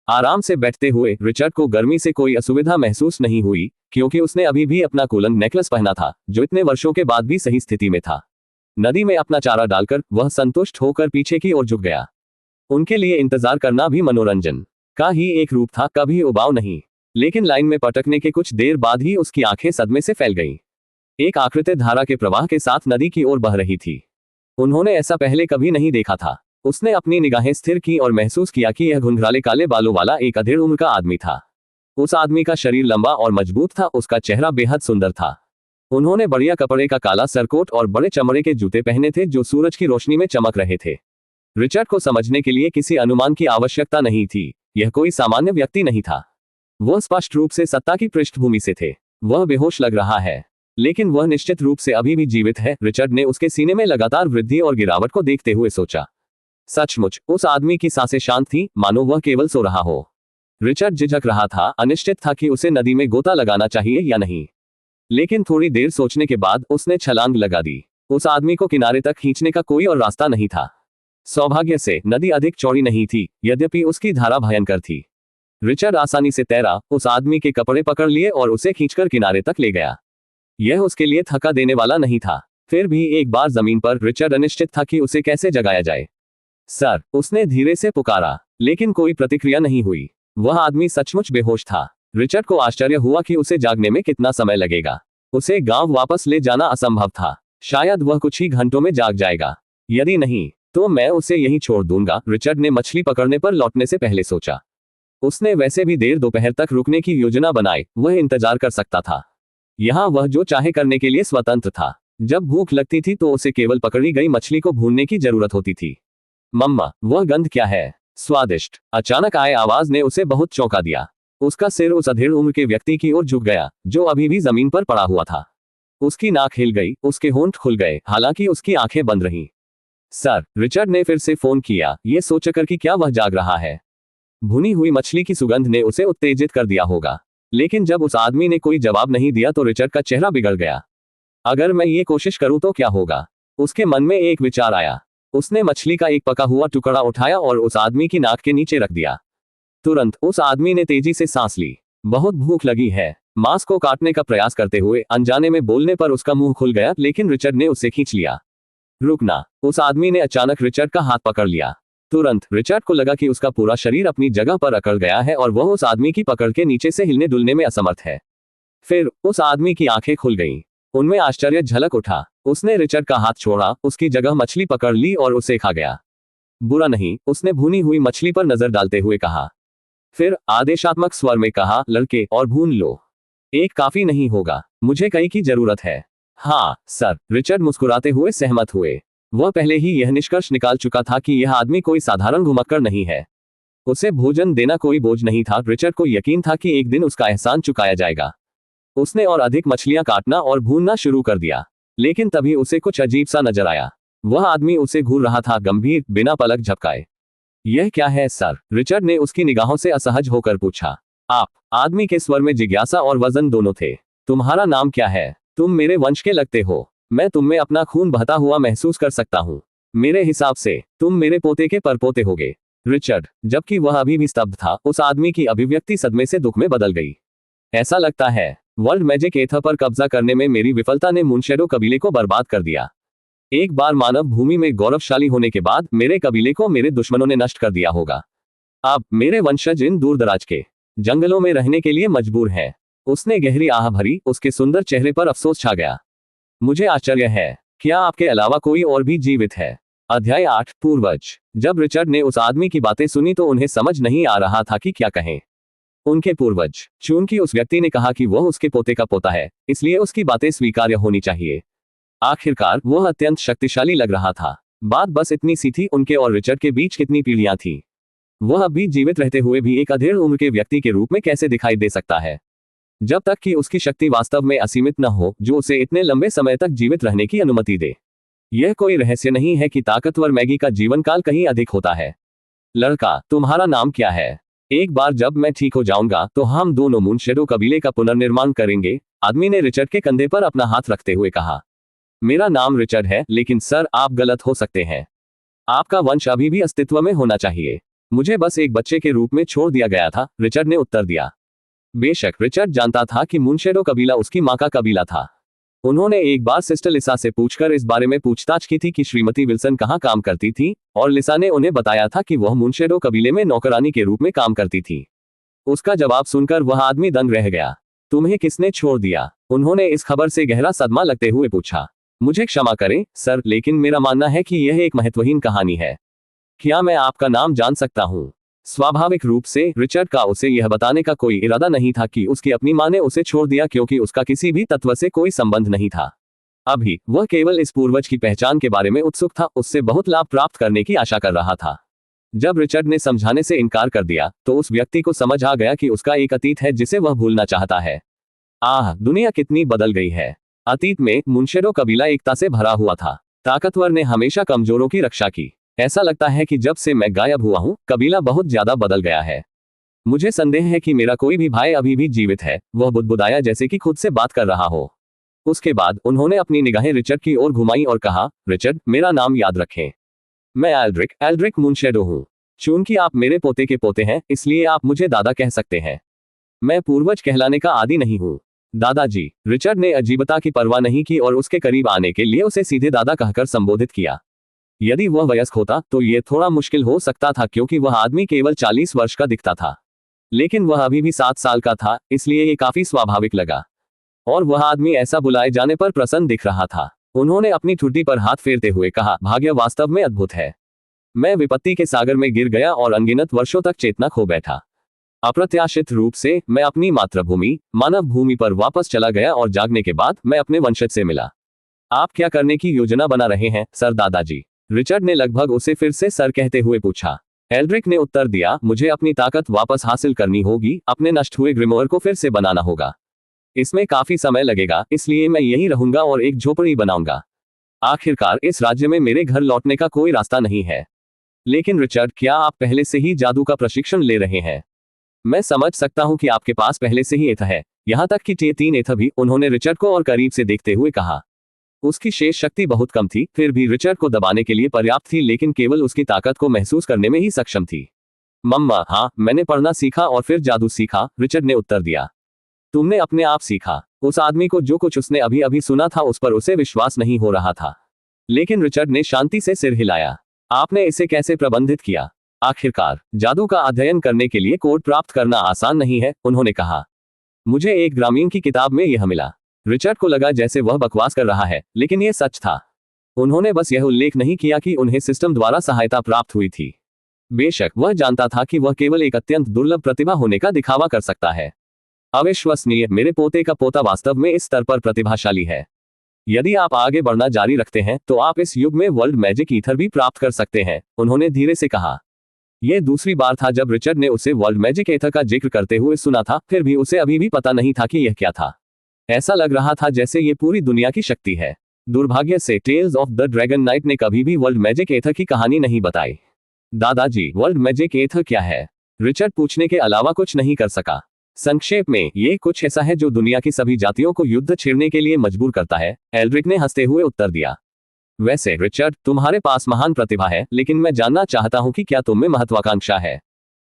S1: आराम से बैठते हुए रिचर्ड को गर्मी से कोई असुविधा महसूस नहीं हुई, क्योंकि उसने अभी भी अपना कूलन नेकलेस पहना था, जो इतने वर्षों के बाद भी सही स्थिति में था। नदी में अपना चारा डालकर वह संतुष्ट होकर पीछे की ओर झुक गया। उनके लिए इंतजार करना भी मनोरंजन का ही एक रूप था, कभी उबाऊ नहीं। लेकिन लाइन में पटकने के कुछ देर बाद ही उसकी आंखें सदमे से फैल गईं। एक आकृति धारा के प्रवाह के साथ नदी की ओर बह रही थी। उन्होंने ऐसा पहले कभी नहीं देखा था। उसने अपनी निगाहें स्थिर की और महसूस किया कि यह घुंघराले काले बालों वाला एक अधेड़ उम्र का आदमी था। उस आदमी का शरीर लंबा और मजबूत था, उसका चेहरा बेहद सुंदर था। उन्होंने बढ़िया कपड़े का काला सरकोट और बड़े चमड़े के जूते पहने थे, जो सूरज की रोशनी में चमक रहे थे। रिचर्ड को समझने के लिए किसी अनुमान की आवश्यकता नहीं थी। यह कोई सामान्य व्यक्ति नहीं था। वह स्पष्ट रूप से सत्ता की पृष्ठभूमि से थे। वह बेहोश लग रहा है, लेकिन वह निश्चित रूप से अभी भी जीवित है। रिचर्ड ने उसके सीने में लगातार वृद्धि और गिरावट को देखते हुए सोचा। सचमुच उस आदमी की सांसें शांत थीं, मानो वह केवल सो रहा हो। रिचर्ड झिझक रहा था, अनिश्चित था कि उसे नदी में गोता लगाना चाहिए या नहीं। लेकिन थोड़ी देर सोचने के बाद उसने छलांग लगा दी। उस आदमी को किनारे तक खींचने का कोई और रास्ता नहीं था। सौभाग्य से नदी अधिक चौड़ी नहीं थी, यद्यपि उसकी धारा भयंकर थी। रिचर्ड आसानी से तैरा, उस आदमी के कपड़े पकड़ लिए और उसे खींचकर किनारे तक ले गया। यह उसके लिए थका देने वाला नहीं था। फिर भी एक बार जमीन पर रिचर्ड अनिश्चित था कि उसे कैसे जगाया जाए। सर, उसने धीरे से पुकारा, लेकिन कोई प्रतिक्रिया नहीं हुई। वह आदमी सचमुच बेहोश था। रिचर्ड को आश्चर्य हुआ कि उसे जागने में कितना समय लगेगा। उसे गांव वापस ले जाना असंभव था। शायद वह कुछ ही घंटों में जाग जाएगा। यदि नहीं, तो मैं उसे यहीं छोड़ दूंगा, रिचर्ड ने मछली पकड़ने पर लौटने से पहले सोचा। उसने वैसे भी देर दोपहर तक रुकने की योजना बनाई, वह इंतजार कर सकता था। यहाँ वह जो चाहे करने के लिए स्वतंत्र था। जब भूख लगती थी तो उसे केवल पकड़ी गई मछली को भूनने की जरूरत होती थी। मम्मा, वह गंध क्या है? स्वादिष्ट। अचानक आए आवाज ने उसे बहुत चौंका दिया। उसका सिर उस अधेड़ उम्र के व्यक्ति की ओर झुक गया, जो अभी भी जमीन पर पड़ा हुआ था। उसकी नाक हिल गई, उसके होंठ खुल गए, हालांकि उसकी आंखें बंद रहीं। सर, रिचर्ड ने फिर से फोन किया, ये सोचकर कि क्या वह जाग रहा है। भुनी हुई मछली की सुगंध ने उसे उत्तेजित कर दिया होगा। लेकिन जब उस आदमी ने कोई जवाब नहीं दिया तो रिचर्ड का चेहरा बिगड़ गया। अगर मैं ये कोशिश करूं तो क्या होगा? उसके मन में एक विचार आया। उसने मछली का एक पका हुआ टुकड़ा उठाया और उस आदमी की नाक के नीचे रख दिया। तुरंत उस आदमी ने तेजी से सांस ली। बहुत भूख लगी है। मांस को काटने का प्रयास करते हुए अनजाने में बोलने पर उसका मुंह खुल गया, लेकिन रिचर्ड ने उसे खींच लिया। रुकना, उस आदमी ने अचानक रिचर्ड का हाथ पकड़ लिया। तुरंत रिचर्ड को लगा कि उसका पूरा शरीर अपनी जगह पर अकड़ गया है और वह उस आदमी की पकड़ के नीचे से हिलने डुलने में असमर्थ है। फिर उस आदमी की आंखें खुल गईं। उनमें आश्चर्य झलक उठा। उसने रिचर्ड का हाथ छोड़ा, उसकी जगह मछली पकड़ ली और उसे खा गया। बुरा नहीं, उसने भुनी हुई मछली पर नजर डालते हुए कहा। फिर आदेशात्मक स्वर में कहा, लड़के, और भून लो। एक काफी नहीं होगा, मुझे कई की जरूरत है। हाँ सर, रिचर्ड मुस्कुराते हुए सहमत हुए। वह पहले ही यह निष्कर्ष निकाल चुका था कि यह आदमी कोई साधारण घुमक्कड़ नहीं है। उसे भोजन देना कोई बोझ नहीं था। रिचर्ड को यकीन था कि एक दिन उसका एहसान चुकाया जाएगा। उसने और अधिक मछलियां काटना और भूनना शुरू कर दिया। लेकिन तभी उसे कुछ अजीब सा नजर आया। वह आदमी उसे घूर रहा था, गंभीर, बिना पलक झपकाए। यह क्या है सर? रिचर्ड ने उसकी निगाहों से असहज होकर पूछा। आप? आदमी के स्वर में जिज्ञासा और वजन दोनों थे। तुम्हारा नाम क्या है? तुम मेरे वंश के लगते हो। मैं तुम में अपना खून बहता हुआ महसूस कर सकता हूँ। मेरे हिसाब से तुम मेरे पोते के परपोते होगे। रिचर्ड, जबकि वह अभी भी स्तब्ध था, उस आदमी की अभिव्यक्ति सदमे से दुख में बदल गई। ऐसा लगता है वर्ल्ड मैजिक एथर पर कब्जा करने में मेरी विफलता ने मूनशैडो कबीले को बर्बाद कर दिया। एक बार मानव भूमि में गौरवशाली होने के बाद मेरे कबीले को मेरे दुश्मनों ने नष्ट कर दिया होगा। अब मेरे वंशज इन दूर दराज के जंगलों में रहने के लिए मजबूर हैं। उसने गहरी आह भरी, उसके सुंदर चेहरे पर अफसोस छा गया। मुझे आश्चर्य है, क्या आपके अलावा कोई और भी जीवित है? अध्याय 8 पूर्वज। जब रिचर्ड ने उस आदमी की बातें सुनी तो उन्हें समझ नहीं आ रहा था कि क्या कहें। उनके पूर्वज, चूंकि उस व्यक्ति ने कहा कि वह उसके पोते का पोता है, इसलिए उसकी बातें स्वीकार्य होनी चाहिए। आखिरकार वह अत्यंत शक्तिशाली लग रहा था। बात बस इतनी सी थी, उनके और रिचर्ड के बीच कितनी पीढ़ियां थी। वह अभी जीवित रहते हुए भी एक अधेड़ उम्र के व्यक्ति के रूप में कैसे दिखाई दे सकता है, जब तक कि उसकी शक्ति वास्तव में असीमित न हो, जो उसे इतने लंबे समय तक जीवित रहने की अनुमति दे। यह कोई रहस्य नहीं है कि ताकतवर मैगी का जीवन काल कहीं अधिक होता है। लड़का, तुम्हारा नाम क्या है? एक बार जब मैं ठीक हो जाऊंगा तो हम दोनों मूनशैडो कबीले का पुनर्निर्माण करेंगे, आदमी ने रिचर्ड के कंधे पर अपना हाथ रखते हुए कहा। मेरा नाम रिचर्ड है, लेकिन सर आप गलत हो सकते हैं। आपका वंश अभी भी अस्तित्व में होना चाहिए। मुझे बस एक बच्चे के रूप में छोड़ दिया गया था, रिचर्ड ने उत्तर दिया। बेशक रिचर्ड जानता था कि मूनशैडो कबीला उसकी मां का कबीला था। उन्होंने एक बार सिस्टर लिसा से पूछकर इस बारे में पूछताछ की थी कि श्रीमती विल्सन कहाँ काम करती थी, और लिसा ने उन्हें बताया था कि वह मूनशैडो कबीले में नौकरानी के रूप में काम करती थी। उसका जवाब सुनकर वह आदमी दंग रह गया। तुम्हें किसने छोड़ दिया? उन्होंने इस खबर से गहरा सदमा लगते हुए पूछा। मुझे क्षमा करें सर, लेकिन मेरा मानना है कि यह एक महत्वहीन कहानी है। क्या मैं आपका नाम जान सकता हूँ? स्वाभाविक रूप से रिचर्ड का उसे यह बताने का कोई इरादा नहीं था कि उसकी अपनी मां ने उसे छोड़ दिया, क्योंकि उसका किसी भी तत्व से कोई संबंध नहीं था। अभी वह केवल इस पूर्वज की पहचान के बारे में उत्सुक था, उससे बहुत लाभ प्राप्त करने की आशा कर रहा था। जब रिचर्ड ने समझाने से इनकार कर दिया तो उस व्यक्ति को समझ आ गया कि उसका एक अतीत है जिसे वह भूलना चाहता है। दुनिया कितनी बदल गई है। अतीत में मूनशैडो कबीला एकता से भरा हुआ था। ताकतवर ने हमेशा कमजोरों की रक्षा की। ऐसा लगता है कि जब से मैं गायब हुआ हूं, कबीला बहुत ज्यादा बदल गया है। मुझे संदेह है कि मेरा कोई भी भाई अभी भी जीवित है, वह बुदबुदाया जैसे कि खुद से बात कर रहा हो। उसके बाद उन्होंने अपनी निगाहें रिचर्ड की ओर घुमाई और कहा, रिचर्ड, मेरा नाम याद रखें। मैं एल्ड्रिक मूनशैडो हूं। चूंकि आप मेरे पोते के पोते हैं, इसलिए आप मुझे दादा कह सकते हैं। मैं पूर्वज कहलाने का आदी नहीं हूं। दादाजी। रिचर्ड ने अजीबता की परवाह नहीं की और उसके करीब आने के लिए उसे सीधे दादा कहकर संबोधित किया। यदि वह वयस्क होता तो यह थोड़ा मुश्किल हो सकता था, क्योंकि वह आदमी केवल 40 वर्ष का दिखता था। लेकिन वह अभी भी 7 साल का था, इसलिए ये काफी स्वाभाविक लगा। और वह आदमी ऐसा बुलाए जाने पर प्रसन्न दिख रहा था। उन्होंने अपनी ठुड्डी पर हाथ फेरते हुए कहा, भाग्य वास्तव में अद्भुत है। मैं विपत्ति के सागर में गिर गया और अनगिनत वर्षों तक चेतना खो बैठा। अप्रत्याशित रूप से मैं अपनी मातृभूमि मानव भूमि पर वापस चला गया और जागने के बाद मैं अपने वंशज से मिला। आप क्या करने की योजना बना रहे हैं सर? दादाजी। रिचर्ड ने लगभग उसे फिर से सर कहते हुए पूछा। एल्ड्रिक ने उत्तर दिया, मुझे अपनी ताकत वापस हासिल करनी होगी, अपने नष्ट हुए ग्रिमोयर को फिर से बनाना होगा। इसमें काफी समय लगेगा, इसलिए मैं यहीं रहूंगा और एक झोपड़ी बनाऊंगा। आखिरकार इस राज्य में मेरे घर लौटने का कोई रास्ता नहीं है। लेकिन रिचर्ड, क्या आप पहले से ही जादू का प्रशिक्षण ले रहे हैं? मैं समझ सकता हूं कि आपके पास पहले से ही एथ है, यहां तक कि 3 एथ भी। उन्होंने रिचर्ड को और करीब से देखते हुए कहा। उसकी शेष शक्ति बहुत कम थी, फिर भी रिचर्ड को दबाने के लिए पर्याप्त थी, लेकिन केवल उसकी ताकत को महसूस करने में ही सक्षम थी। मम्मा, हाँ, मैंने पढ़ना सीखा और फिर जादू सीखा, रिचर्ड ने उत्तर दिया। तुमने अपने आप सीखा? उस आदमी को जो कुछ उसने अभी अभी सुना था उस पर उसे विश्वास नहीं हो रहा था। लेकिन रिचर्ड ने शांति से सिर हिलाया। आपने इसे कैसे प्रबंधित किया? आखिरकार जादू का अध्ययन करने के लिए कोड प्राप्त करना आसान नहीं है, उन्होंने कहा। मुझे एक ग्रामीण की किताब में यह मिला। रिचर्ड को लगा जैसे वह बकवास कर रहा है, लेकिन यह सच था। उन्होंने बस यह उल्लेख नहीं किया कि उन्हें सिस्टम द्वारा सहायता प्राप्त हुई थी। बेशक वह जानता था कि वह केवल एक अत्यंत दुर्लभ प्रतिभा होने का दिखावा कर सकता है। अविश्वसनीय, मेरे पोते का पोता वास्तव में इस स्तर पर प्रतिभाशाली है। यदि आप आगे बढ़ना जारी रखते हैं तो आप इस युग में वर्ल्ड मैजिक ईथर भी प्राप्त कर सकते हैं, उन्होंने धीरे से कहा। यह दूसरी बार था जब रिचर्ड ने उसे वर्ल्ड मैजिक ईथर का जिक्र करते हुए सुना था, फिर भी उसे अभी भी पता नहीं था कि यह क्या था। ऐसा लग रहा था जैसे ये पूरी दुनिया की शक्ति है। दुर्भाग्य से tales of the dragon knight ने कभी भी वर्ल्ड मैजिक एथर की कहानी नहीं बताई। दादाजी, वर्ल्ड मैजिक एथर क्या है? रिचर्ड पूछने के अलावा कुछ नहीं कर सका। संक्षेप में, ये कुछ ऐसा है जो दुनिया की सभी जातियों को युद्ध छेड़ने के लिए मजबूर करता है, एल्ड्रिक ने हंसते हुए उत्तर दिया। वैसे रिचर्ड, तुम्हारे पास महान प्रतिभा है, लेकिन मैं जानना चाहता हूं कि क्या तुम में महत्वाकांक्षा है?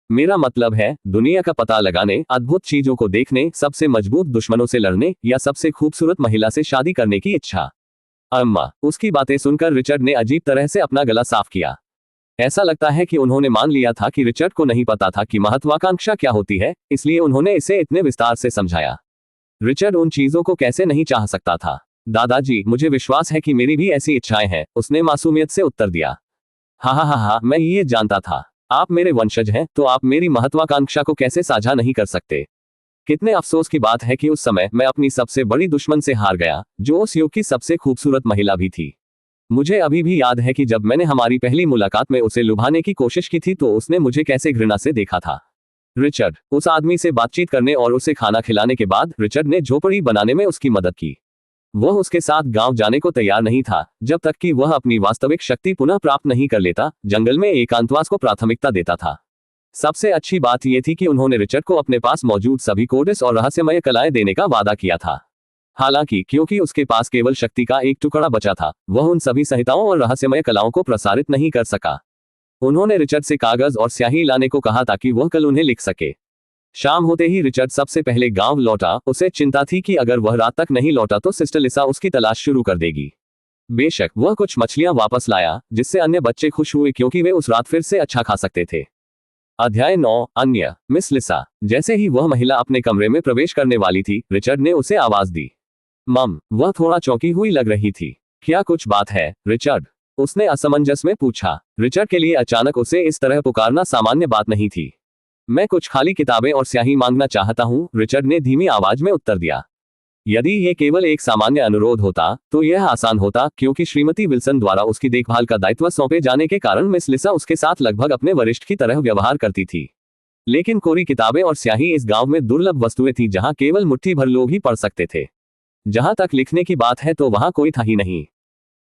S1: मेरा मतलब है, दुनिया का पता लगाने, अद्भुत चीजों को देखने, सबसे मजबूत दुश्मनों से लड़ने या सबसे खूबसूरत महिला से शादी करने की इच्छा। अम्मा, उसकी बातें सुनकर रिचर्ड ने अजीब तरह से अपना गला साफ किया। ऐसा लगता है कि उन्होंने मान लिया था कि रिचर्ड को नहीं पता था कि महत्वाकांक्षा क्या होती है, इसलिए उन्होंने इसे इतने विस्तार से समझाया। रिचर्ड उन चीजों को कैसे नहीं चाह सकता था। दादाजी, मुझे विश्वास है कि मेरी भी ऐसी इच्छाएं हैं, उसने मासूमियत से उत्तर दिया। हा, मैं ये जानता था। आप मेरे वंशज हैं, तो आप मेरी महत्वाकांक्षा को कैसे साझा नहीं कर सकते। कितने अफसोस की बात है कि उस समय मैं अपनी सबसे बड़ी दुश्मन से हार गया, जो उस युग की सबसे खूबसूरत महिला भी थी। मुझे अभी भी याद है कि जब मैंने हमारी पहली मुलाकात में उसे लुभाने की कोशिश की थी तो उसने मुझे कैसे घृणा से देखा था। रिचर्ड, उस आदमी से बातचीत करने और उसे खाना खिलाने के बाद रिचर्ड ने झोपड़ी बनाने में उसकी मदद की। वह उसके साथ गांव जाने को तैयार नहीं था, जब तक कि वह अपनी वास्तविक शक्ति पुनः प्राप्त नहीं कर लेता, जंगल में एकांतवास को प्राथमिकता देता था। सबसे अच्छी बात यह थी कि उन्होंने रिचर्ड को अपने पास मौजूद सभी कोडेस और रहस्यमय कलाएं देने का वादा किया था। हालांकि क्योंकि उसके पास केवल शक्ति का एक टुकड़ा बचा था, वह उन सभी संहिताओं और रहस्यमय कलाओं को प्रसारित नहीं कर सका। उन्होंने रिचर्ड से कागज और स्याही लाने को कहा ताकि वह कल उन्हें लिख सके। शाम होते ही रिचर्ड सबसे पहले गांव लौटा। उसे चिंता थी कि अगर वह रात तक नहीं लौटा तो सिस्टर लिसा उसकी तलाश शुरू कर देगी। बेशक वह कुछ मछलियां वापस लाया, जिससे अन्य बच्चे खुश हुए क्योंकि वे उस रात फिर से अच्छा खा सकते थे। अध्याय 9 अन्य। मिस लिसा। जैसे ही वह महिला अपने कमरे में प्रवेश करने वाली थी, रिचर्ड ने उसे आवाज दी। मम, वह थोड़ा चौंकी हुई लग रही थी। क्या कुछ बात है, रिचर्ड? उसने असमंजस में पूछा। रिचर्ड के लिए अचानक उसे इस तरह पुकारना सामान्य बात नहीं थी। मैं कुछ खाली किताबें और स्याही मांगना चाहता हूं, रिचर्ड ने धीमी आवाज में उत्तर दिया। यदि यह केवल एक सामान्य अनुरोध होता तो यह आसान होता, क्योंकि श्रीमती विल्सन द्वारा उसकी देखभाल का दायित्व सौंपे जाने के कारण मिस लिसा उसके साथ लगभग अपने वरिष्ठ की तरह व्यवहार करती थी। लेकिन कोरी किताबें और स्याही इस गांव में दुर्लभ वस्तुएं थी जहां केवल मुट्ठी भर लोग ही पढ़ सकते थे। जहां तक लिखने की बात है तो वहां कोई था ही नहीं।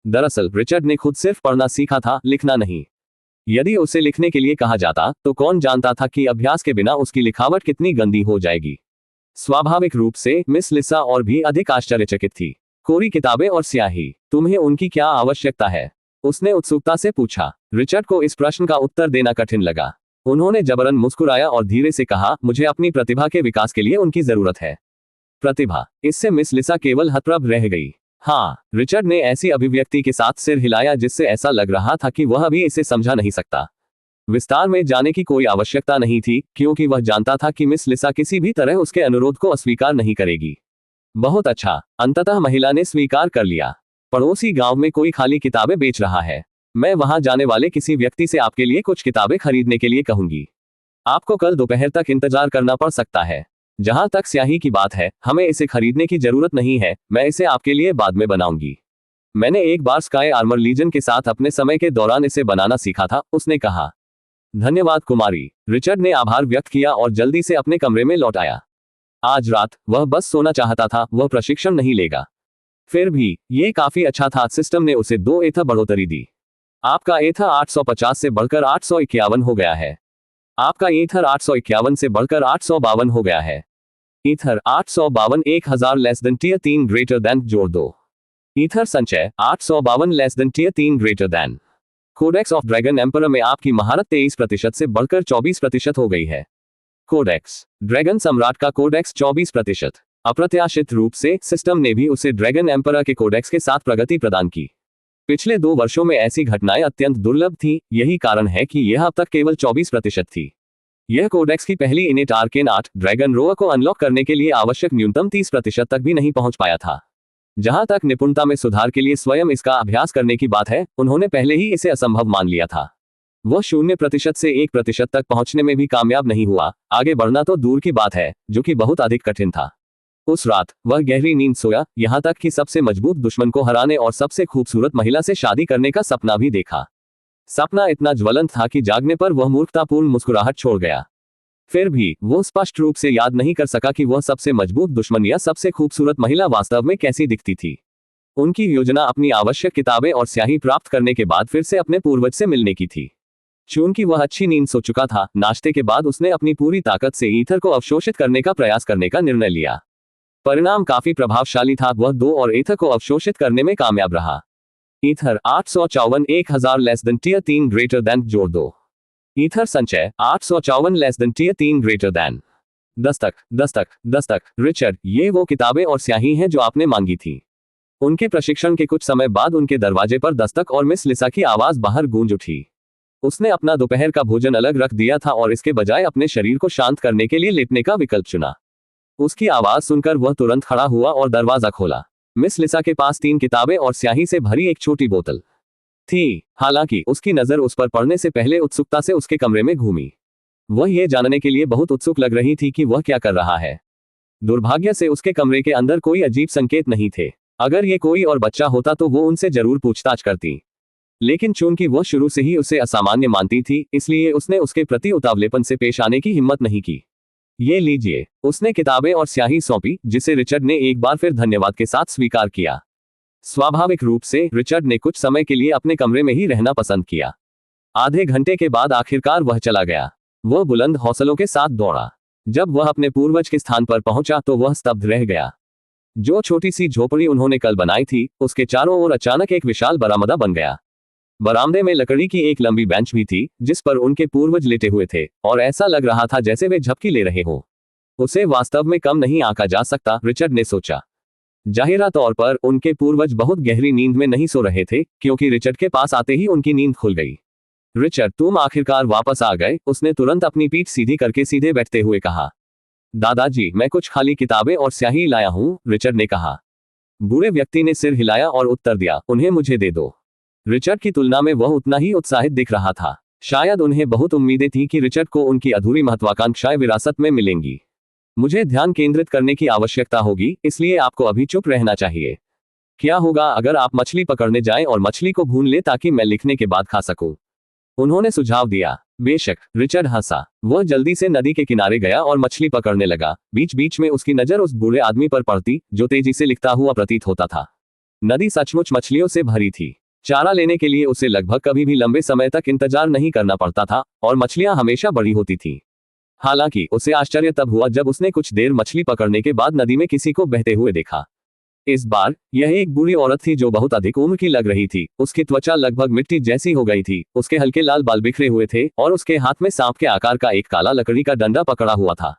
S1: दरअसल रिचर्ड ने खुद सिर्फ पढ़ना सीखा था, लिखना नहीं। यदि उसे लिखने के लिए कहा जाता तो कौन जानता था कि अभ्यास के बिना उसकी लिखावट कितनी गंदी हो जाएगी। स्वाभाविक रूप से मिस लिसा और भी अधिक आश्चर्यचकित थी। कोरी किताबें और स्याही, तुम्हें उनकी क्या आवश्यकता है? उसने उत्सुकता से पूछा। रिचर्ड को इस प्रश्न का उत्तर देना कठिन लगा। उन्होंने जबरन मुस्कुराया और धीरे से कहा, मुझे अपनी प्रतिभा के विकास के लिए उनकी जरूरत है। प्रतिभा? इससे मिस लिसा केवल हतप्रभ रह गई। हाँ, रिचर्ड ने ऐसी अभिव्यक्ति के साथ सिर हिलाया जिससे ऐसा लग रहा था कि वह अभी इसे समझा नहीं सकता। विस्तार में जाने की कोई आवश्यकता नहीं थी, क्योंकि वह जानता था कि मिस लिसा किसी भी तरह उसके अनुरोध को अस्वीकार नहीं करेगी। बहुत अच्छा, अंततः महिला ने स्वीकार कर लिया। पड़ोसी गांव में कोई खाली किताबें बेच रहा है। मैं वहां जाने वाले किसी व्यक्ति से आपके लिए कुछ किताबें खरीदने के लिए कहूंगी। आपको कल दोपहर तक इंतजार करना पड़ सकता है। जहां तक स्याही की बात है, हमें इसे खरीदने की जरूरत नहीं है, मैं इसे आपके लिए बाद में बनाऊंगी। मैंने एक बार स्काई आर्मर लीजन के साथ अपने समय के दौरान इसे बनाना सीखा था, उसने कहा। धन्यवाद कुमारी, रिचर्ड ने आभार व्यक्त किया और जल्दी से अपने कमरे में लौट आया। आज रात वह बस सोना चाहता था, वह प्रशिक्षण नहीं लेगा। फिर भी ये काफी अच्छा था। सिस्टम ने उसे 2 एथा बढ़ोतरी दी। आपका एथा 850 से बढ़कर 851 हो गया है। आपका ईथर 851 से बढ़कर 852 हो गया है। Ether 852 1000 less than tier 3 greater than जोड़ दो। ईथर संचय 852 less than tier 3 greater than. Codex of dragon emperor में आपकी महारत 23% से बढ़कर 24% हो गई है। कोडेक्स ड्रैगन सम्राट का कोडेक्स 24%। अप्रत्याशित रूप से सिस्टम ने भी उसे ड्रैगन एम्परर के कोडेक्स के साथ प्रगति प्रदान की। पिछले 2 वर्षों में ऐसी घटनाएं अत्यंत दुर्लभ थीं, यही कारण है कि यह अब तक केवल 24% थी। यह कोडेक्स की पहली इनेट आर्केन 8 ड्रैगन रोअर को अनलॉक करने के लिए आवश्यक न्यूनतम 30% तक भी नहीं पहुंच पाया था। जहां तक निपुणता में सुधार के लिए स्वयं इसका अभ्यास करने की बात है, उन्होंने पहले ही इसे असंभव मान लिया था। वह 0% से 1% तक पहुंचने में भी कामयाब नहीं हुआ, आगे बढ़ना तो दूर की बात है, जो कि बहुत अधिक कठिन था। उस रात वह गहरी नींद सोया, यहां तक कि सबसे मजबूत दुश्मन को हराने और सबसे खूबसूरत महिला से शादी करने का सपना भी देखा। सपना इतना ज्वलंत था कि जागने पर वह मूर्खतापूर्ण मुस्कुराहट छोड़ गया। फिर भी वो स्पष्ट रूप से याद नहीं कर सका कि वह सबसे मजबूत दुश्मन या सबसे खूबसूरत महिला वास्तव में कैसी दिखती थी। उनकी योजना अपनी आवश्यक किताबें और स्याही प्राप्त करने के बाद फिर से अपने पूर्वज से मिलने की थी। चूंकि वह अच्छी नींद सो चुका था, नाश्ते के बाद उसने अपनी पूरी ताकत से ईथर को अवशोषित करने का प्रयास करने का निर्णय लिया। परिणाम काफी प्रभावशाली था। वह 2 और ईथर को अवशोषित करने में कामयाब रहा। Ether 854 1000 less than tier 3 greater than जोड़ दो। ईथर संचय 854 less than tier 3 greater than. दस्तक दस्तक दस्तक। रिचर्ड, ये वो किताबें और स्याही हैं जो आपने मांगी थी। उनके प्रशिक्षण के कुछ समय बाद उनके दरवाजे पर दस्तक और मिस लिसा की आवाज बाहर गूंज उठी। उसने अपना दोपहर का भोजन अलग रख दिया था और इसके बजाय अपने शरीर को शांत करने के लिए लेटने का विकल्प चुना। उसकी आवाज सुनकर वह तुरंत खड़ा हुआ और दरवाजा खोला। मिस लिसा के पास 3 किताबें और स्याही से भरी एक छोटी बोतल थी। हालांकि उसकी नजर उस पर पड़ने से पहले उत्सुकता से उसके कमरे में घूमी। वह यह जानने के लिए बहुत उत्सुक लग रही थी कि वह क्या कर रहा है। दुर्भाग्य से उसके कमरे के अंदर कोई अजीब संकेत नहीं थे। अगर ये कोई और बच्चा होता तो वो उनसे जरूर पूछताछ करती, लेकिन चूंकि वह शुरू से ही उसे असामान्य मानती थी, इसलिए उसने उसके प्रति उतावलेपन से पेश आने की हिम्मत नहीं की। ये लीजिए, उसने किताबें और स्याही सौंपी, जिसे रिचर्ड ने एक बार फिर धन्यवाद के साथ स्वीकार किया। स्वाभाविक रूप से रिचर्ड ने कुछ समय के लिए अपने कमरे में ही रहना पसंद किया। आधे घंटे के बाद आखिरकार वह चला गया। वह बुलंद हौसलों के साथ दौड़ा। जब वह अपने पूर्वज के स्थान पर पहुंचा तो वह स्तब्ध रह गया। जो छोटी सी झोपड़ी उन्होंने कल बनाई थी, उसके चारों ओर अचानक एक विशाल बरामदा बन गया। बरामदे में लकड़ी की एक लंबी बेंच भी थी, जिस पर उनके पूर्वज लेटे हुए थे, और ऐसा लग रहा था जैसे वे झपकी ले रहे हों। उसे वास्तव में कम नहीं आंका जा सकता, रिचर्ड ने सोचा। जाहिरा तौर पर उनके पूर्वज बहुत गहरी नींद में नहीं सो रहे थे, क्योंकि रिचर्ड के पास आते ही उनकी नींद खुल गई। रिचर्ड, तुम आखिरकार वापस आ गए, उसने तुरंत अपनी पीठ सीधी करके सीधे बैठते हुए कहा। दादाजी, मैं कुछ खाली किताबें और स्याही लाया हूं, रिचर्ड ने कहा। बूढ़े व्यक्ति ने सिर हिलाया और उत्तर दिया, उन्हें मुझे दे दो। रिचर्ड की तुलना में वह उतना ही उत्साहित दिख रहा था। शायद उन्हें बहुत उम्मीदें थी कि रिचर्ड को उनकी अधूरी महत्वाकांक्षाएं विरासत में मिलेंगी। मुझे ध्यान केंद्रित करने की आवश्यकता होगी, इसलिए आपको अभी चुप रहना चाहिए। क्या होगा अगर आप मछली पकड़ने जाएं और मछली को भून ले ताकि मैं लिखने के बाद खा सकूं? उन्होंने सुझाव दिया। बेशक, रिचर्ड हंसा। वह जल्दी से नदी के किनारे गया और मछली पकड़ने लगा। बीच बीच में उसकी नजर उस बूढ़े आदमी पर पड़ती, जो तेजी से लिखता हुआ प्रतीत होता था। नदी सचमुच मछलियों से भरी थी। चारा लेने के लिए उसे लगभग कभी भी लंबे समय तक इंतजार नहीं करना पड़ता था, और मछलियां हमेशा बड़ी होती थीं। हालांकि उसे आश्चर्य तब हुआ जब उसने कुछ देर मछली पकड़ने के बाद नदी में किसी को बहते हुए देखा। इस बार यह एक बूढ़ी औरत थी जो बहुत अधिक उम्र की लग रही थी। उसकी त्वचा लगभग मिट्टी जैसी हो गई थी, उसके हल्के लाल बाल बिखरे हुए थे, और उसके हाथ में सांप के आकार का एक काला लकड़ी का डंडा पकड़ा हुआ था।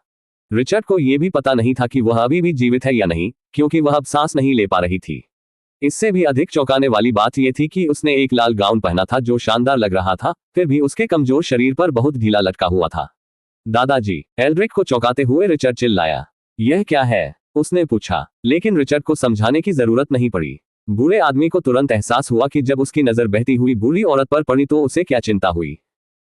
S1: रिचर्ड को यह भी पता नहीं था कि वह अभी भी जीवित है या नहीं, क्योंकि वह अब सांस नहीं ले पा रही थी। इससे भी अधिक चौंकाने वाली बात यह थी कि उसने एक लाल गाउन पहना था जो शानदार लग रहा था, फिर भी उसके कमजोर शरीर पर बहुत ढीला लटका हुआ था। दादाजी, एल्ड्रिक को चौंकाते हुए रिचर्ड चिल्लाया। यह क्या है? उसने पूछा, लेकिन रिचर्ड को समझाने की जरूरत नहीं पड़ी। बूढ़े आदमी को तुरंत एहसास हुआ कि जब उसकी नजर बहती हुई बूढ़ी औरत पर पड़ी तो उसे क्या चिंता हुई।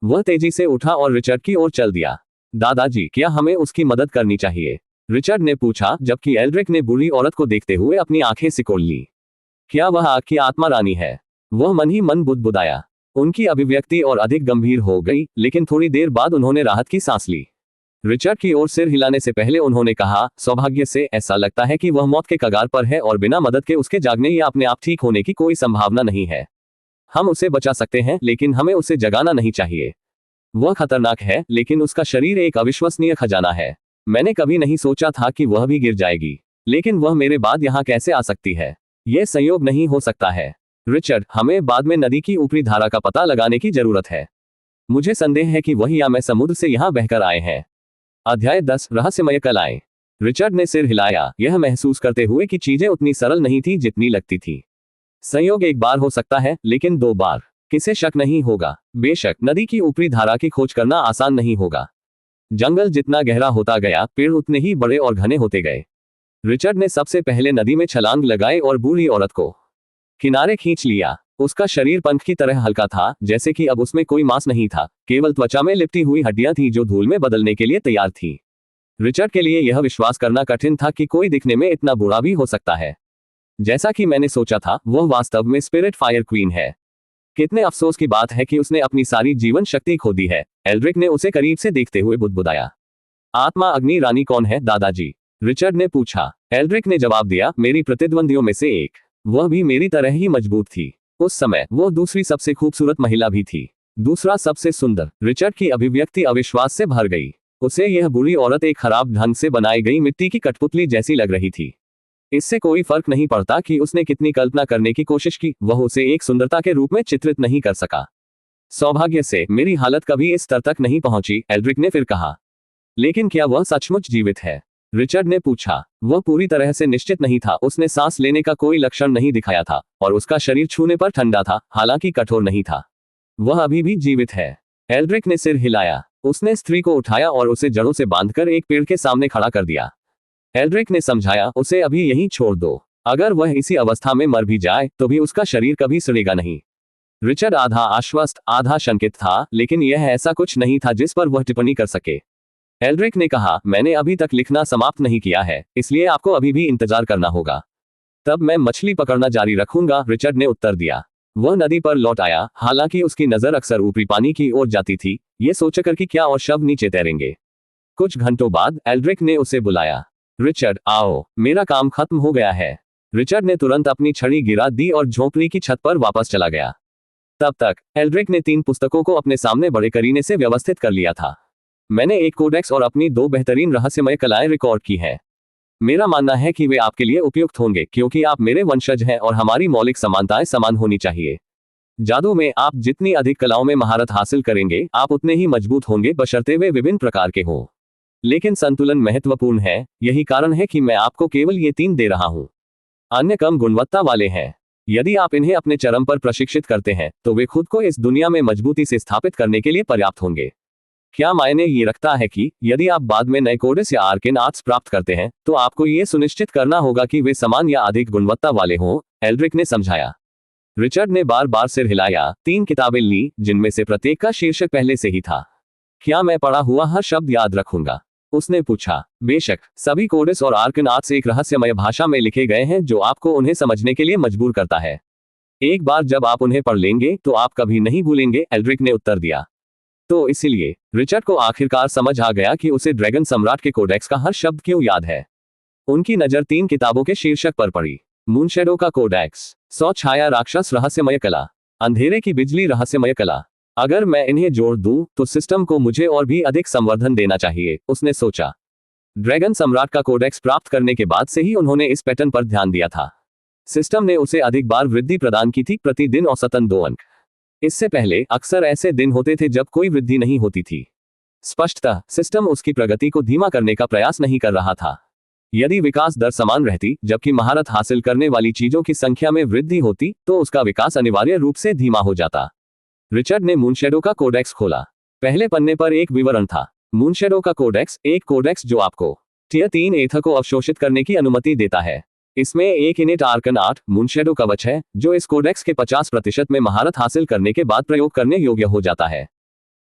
S1: वह तेजी से उठा और रिचर्ड की ओर चल दिया। दादाजी, क्या हमें उसकी मदद करनी चाहिए? रिचर्ड ने पूछा, जबकि एल्ड्रिक ने बूढ़ी औरत को देखते हुए अपनी आंखें सिकोड़ ली। क्या वह आग की आत्मा रानी है? वह मन ही मन बुदबुदाया। उनकी अभिव्यक्ति और अधिक गंभीर हो गई, लेकिन थोड़ी देर बाद उन्होंने राहत की सांस ली। रिचर्ड की ओर सिर हिलाने से पहले उन्होंने कहा, सौभाग्य से ऐसा लगता है कि वह मौत के कगार पर है और बिना मदद के उसके जागने या अपने आप ठीक होने की कोई संभावना नहीं है। हम उसे बचा सकते हैं, लेकिन हमें उसे जगाना नहीं चाहिए। वह खतरनाक है, लेकिन उसका शरीर एक अविश्वसनीय खजाना है। मैंने कभी नहीं सोचा था कि वह भी गिर जाएगी, लेकिन वह मेरे बाद यहाँ कैसे आ सकती है? यह संयोग नहीं हो सकता है। रिचर्ड, हमें बाद में नदी की ऊपरी धारा का पता लगाने की जरूरत है। मुझे संदेह है कि वह या मैं समुद्र से यहाँ बहकर आए हैं। अध्याय 10, रहस्यमय कलाएं। रिचर्ड ने सिर हिलाया, यह महसूस करते हुए कि चीजें उतनी सरल नहीं थी जितनी लगती थी। संयोग एक बार हो सकता है, लेकिन 2 बार किसे शक नहीं होगा। बेशक, नदी की ऊपरी धारा की खोज करना आसान नहीं होगा। जंगल जितना गहरा होता गया, पेड़ उतने ही बड़े और घने होते गए। रिचर्ड ने सबसे पहले नदी में छलांग लगाई और बूढ़ी औरत को किनारे खींच लिया। उसका शरीर पंख की तरह हल्का था, जैसे कि अब उसमें कोई मांस नहीं था, केवल त्वचा में लिपटी हुई हड्डियां थी जो धूल में बदलने के लिए तैयार थी। रिचर्ड के लिए यह विश्वास करना कठिन था कि कोई दिखने में इतना बुरा भी हो सकता है। जैसा कि मैंने सोचा था, वह वास्तव में स्पिरिट फायर क्वीन है। कितने अफसोस की बात है कि उसने अपनी सारी जीवन शक्ति खो दी है। एल्ड्रिक ने उसे करीब से देखते हुए बुदबुदाया। आत्मा अग्नि रानी कौन है दादाजी? रिचर्ड ने पूछा। एल्ड्रिक ने जवाब दिया, मेरी प्रतिद्वंदियों में से एक। वह भी मेरी तरह ही मजबूत थी। उस समय वो दूसरी सबसे खूबसूरत महिला भी थी। दूसरा सबसे सुंदर। रिचर्ड की अभिव्यक्ति अविश्वास से भर गई। उसे यह बुरी औरत एक खराब ढंग से बनाई गई मिट्टी की कठपुतली जैसी लग रही थी। इससे कोई फर्क नहीं पड़ता कि उसने कितनी कल्पना करने की कोशिश की, वह उसे एक सुंदरता के रूप में चित्रित नहीं कर सका। सौभाग्य से मेरी हालत कभी इस स्तर तक नहीं पहुंची, एल्ड्रिक ने फिर कहा। लेकिन क्या वह सचमुच जीवित है? रिचर्ड ने पूछा। वह पूरी तरह से निश्चित नहीं था। उसने सांस लेने का कोई लक्षण नहीं दिखाया था और उसका शरीर छूने पर ठंडा था, हालांकि कठोर नहीं था। वह अभी भी जीवित है। एल्ड्रिक ने सिर हिलाया। उसने स्त्री को उठाया और उसे जड़ों से बांधकर एक पेड़ के सामने खड़ा कर दिया। एल्ड्रिक ने समझाया, उसे अभी यहीं छोड़ दो। अगर वह इसी अवस्था में मर भी जाए तो भी उसका शरीर कभी सड़ेगा नहीं। रिचर्ड आधा आश्वस्त आधा शंकित था, लेकिन यह ऐसा कुछ नहीं था जिस पर वह टिप्पणी कर सके। एल्ड्रिक ने कहा, मैंने अभी तक लिखना समाप्त नहीं किया है, इसलिए आपको अभी भी इंतजार करना होगा। तब मैं मछली पकड़ना जारी रखूंगा, रिचर्ड ने उत्तर दिया। वह नदी पर लौट आया, हालांकि उसकी नजर अक्सर ऊपरी पानी की ओर जाती थी, ये सोचकर कि क्या और शव नीचे तैरेंगे। कुछ घंटों बाद एल्ड्रिक ने उसे बुलाया। रिचर्ड, आओ, मेरा काम खत्म हो गया है। रिचर्ड ने तुरंत अपनी छड़ी गिरा दी और झोंपड़ी की छत पर वापस चला गया। तब तक एल्ड्रिक ने 3 पुस्तकों को अपने सामने बड़े करीने से व्यवस्थित कर लिया था। मैंने एक कोडेक्स और अपनी 2 बेहतरीन रहस्यमय कलाएं रिकॉर्ड की हैं। मेरा मानना है कि वे आपके लिए उपयुक्त होंगे, क्योंकि आप मेरे वंशज हैं और हमारी मौलिक समानताएं समान होनी चाहिए। जादू में आप जितनी अधिक कलाओं में महारत हासिल करेंगे, आप उतने ही मजबूत होंगे, बशर्ते वे विभिन्न प्रकार के हों। लेकिन संतुलन महत्वपूर्ण है, यही कारण है कि मैं आपको केवल ये 3 दे रहा हूं। अन्य कम गुणवत्ता वाले हैं। यदि आप इन्हें अपने चरम पर प्रशिक्षित करते हैं तो वे खुद को इस दुनिया में मजबूती से स्थापित करने के लिए पर्याप्त होंगे। क्या मायने ये रखता है कि यदि आप बाद में नए कोडेक्स या आर्केन आर्ट्स प्राप्त करते हैं तो आपको ये सुनिश्चित करना होगा कि वे समान या अधिक गुणवत्ता वाले हों, एल्ड्रिक ने समझाया। रिचर्ड ने बार बार सिर हिलाया। 3 किताबें ली, जिनमें से प्रत्येक का शीर्षक पहले से ही था। क्या मैं पढ़ा हुआ हर शब्द याद रखूंगा? उसने पूछा। बेशक, सभी कोडेक्स और आर्केन आर्ट्स एक रहस्यमय भाषा में लिखे गए हैं जो आपको उन्हें समझने के लिए मजबूर करता है। एक बार जब आप उन्हें पढ़ लेंगे तो आप कभी नहीं भूलेंगे, एल्ड्रिक ने उत्तर दिया। तो इसीलिए रिचर्ड को आखिरकार समझ आ गया कि उसे ड्रैगन सम्राट के कोडेक्स का हर शब्द क्यों याद है। उनकी नजर 3 किताबों के शीर्षक पर पड़ी। मूनशैडो का कोडेक्स, 100 छाया राक्षस रहस्यमय कला, अंधेरे की बिजली रहस्यमय कला। अगर मैं इन्हें जोड़ दूं तो सिस्टम को मुझे और भी अधिक संवर्धन देना चाहिए, उसने सोचा। ड्रैगन सम्राट का कोडेक्स प्राप्त करने के बाद से ही उन्होंने इस पैटर्न पर ध्यान दिया था। सिस्टम ने उसे अधिक बार वृद्धि प्रदान की थी, प्रतिदिन औसतन 2 अंक। इससे पहले अक्सर ऐसे दिन होते थे जब कोई वृद्धि नहीं होती थी। स्पष्टतः सिस्टम उसकी प्रगति को धीमा करने का प्रयास नहीं कर रहा था। यदि विकास दर समान रहती, जबकि महारत हासिल करने वाली चीजों की संख्या में वृद्धि होती, तो उसका विकास अनिवार्य रूप से धीमा हो जाता। रिचर्ड ने मूनशैडो का कोडेक्स खोला। पहले पन्ने पर एक विवरण था। मूनशैडो का कोडेक्स, एक कोडेक्स जो आपको टियर 3 एथर को अवशोषित करने की अनुमति देता है। इसमें एक इनेट आर्कन 8 मूनशैडो कवच है, जो इस कोडेक्स के 50% में महारत हासिल करने के बाद प्रयोग करने योग्य हो जाता है।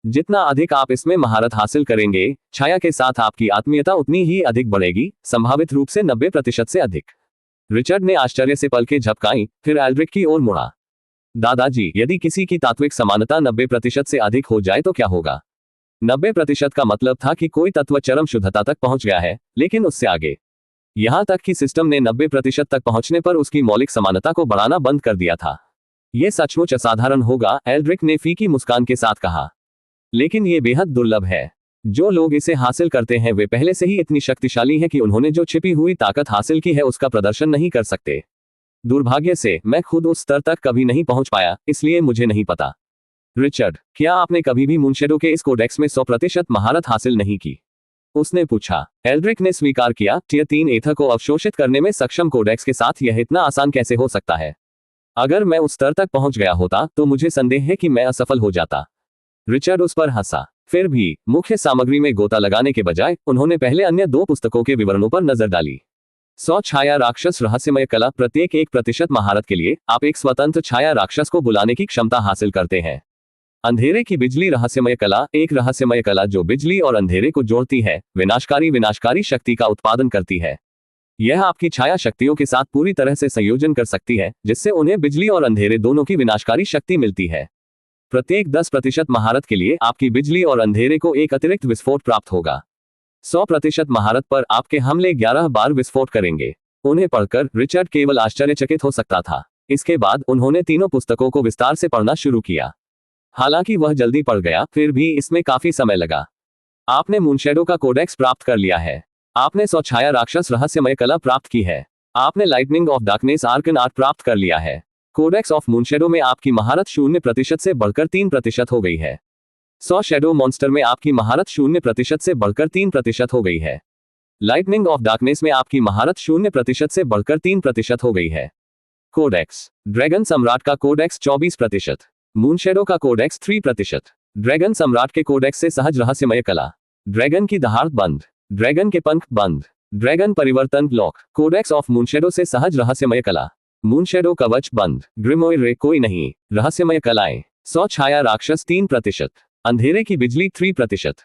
S1: जितना अधिक आप इसमें महारत हासिल करेंगे, छाया के साथ आपकी आत्मीयता उतनी ही अधिक बढ़ेगी, संभावित रूप से 90% से अधिक। रिचर्ड ने आश्चर्य से पलकें झपकाईं, फिर एल्ड्रिक की ओर मुड़ा। दादाजी, यदि किसी की तात्विक समानता 90% से अधिक हो जाए तो क्या होगा? 90% का मतलब था कि कोई तत्व चरम शुद्धता तक पहुंच गया है, लेकिन उससे आगे। यहां तक कि सिस्टम ने 90% तक पहुंचने पर उसकी मौलिक समानता को बढ़ाना बंद कर दिया था। यह सचमुच असाधारण होगा, एल्ड्रिक ने फीकी मुस्कान के साथ कहा। लेकिन यह बेहद दुर्लभ है। जो लोग इसे हासिल करते हैं वे पहले से ही इतनी शक्तिशाली हैं कि उन्होंने जो छिपी हुई ताकत हासिल की है उसका प्रदर्शन नहीं कर सकते। दुर्भाग्य से मैं खुद उस स्तर तक कभी नहीं पहुंच पाया, इसलिए मुझे नहीं पता। रिचर्ड, क्या आपने कभी भी मूनशैडो के इस कोडेक्स में 100% महारत हासिल नहीं की? उसने पूछा। एल्ड्रिक ने स्वीकार किया। टियर 3 एथर को अवशोषित करने में सक्षम कोडेक्स के साथ यह इतना आसान कैसे हो सकता है? अगर मैं उस स्तर तक पहुंच गया होता तो मुझे संदेह है कि मैं असफल हो जाता। रिचर्ड उस पर हंसा। फिर भी मुख्य सामग्री में गोता लगाने के बजाय उन्होंने पहले अन्य 2 पुस्तकों के विवरणों पर नजर डाली। 100 छाया राक्षस रहस्यमय कला, प्रत्येक 1% महारत के लिए आप एक स्वतंत्र छाया राक्षस को बुलाने की क्षमता हासिल करते हैं। अंधेरे की बिजली रहस्यमय कला, एक रहस्यमय कला जो बिजली और अंधेरे को जोड़ती है, विनाशकारी शक्ति का उत्पादन करती है। यह आपकी छाया शक्तियों के साथ पूरी तरह से संयोजन कर सकती है, जिससे उन्हें बिजली और अंधेरे दोनों की विनाशकारी शक्ति मिलती है। प्रत्येक 10% महारत के लिए आपकी बिजली और अंधेरे को एक अतिरिक्त विस्फोट प्राप्त होगा। 100% महारत पर आपके हमले 11 बार विस्फोट करेंगे। उन्हें पढ़कर रिचर्ड केवल आश्चर्यचकित हो सकता था। इसके बाद उन्होंने तीनों पुस्तकों को विस्तार से पढ़ना शुरू किया। हालांकि वह जल्दी पढ़ गया, फिर भी इसमें काफी समय लगा। आपने मूनशैडो का कोडेक्स प्राप्त कर लिया है। आपने 100 छाया राक्षस रहस्यमय कला प्राप्त की है। आपने lightning of darkness Arkan art प्राप्त कर लिया है। कोडेक्स ऑफ मूनशैडो में आपकी महारत 0% से बढ़कर 3% हो गई है। 100 शैडो मॉन्स्टर में आपकी महारत 0% से बढ़कर 3% हो गई है। लाइटनिंग ऑफ डार्कनेस में आपकी महारत 0% से बढ़कर 3% हो गई है। कोडेक्स ड्रैगन सम्राट का कोडेक्स 24%, मूनशैडो का कोडेक्स 3%। ड्रैगन सम्राट के कोडेक्स से सहज रहस्यमय कला, ड्रैगन की दहाड़ बंद, ड्रैगन के पंख बंद, ड्रैगन परिवर्तन लॉक। कोडेक्स ऑफ मूनशैडो से सहज रहस्यमय कला, मूनशैडो कवच बंद, ग्रिमोयर रे कोई नहीं, रहस्यमय कलाएं। 100 छाया राक्षस 3%, अंधेरे की बिजली 3%।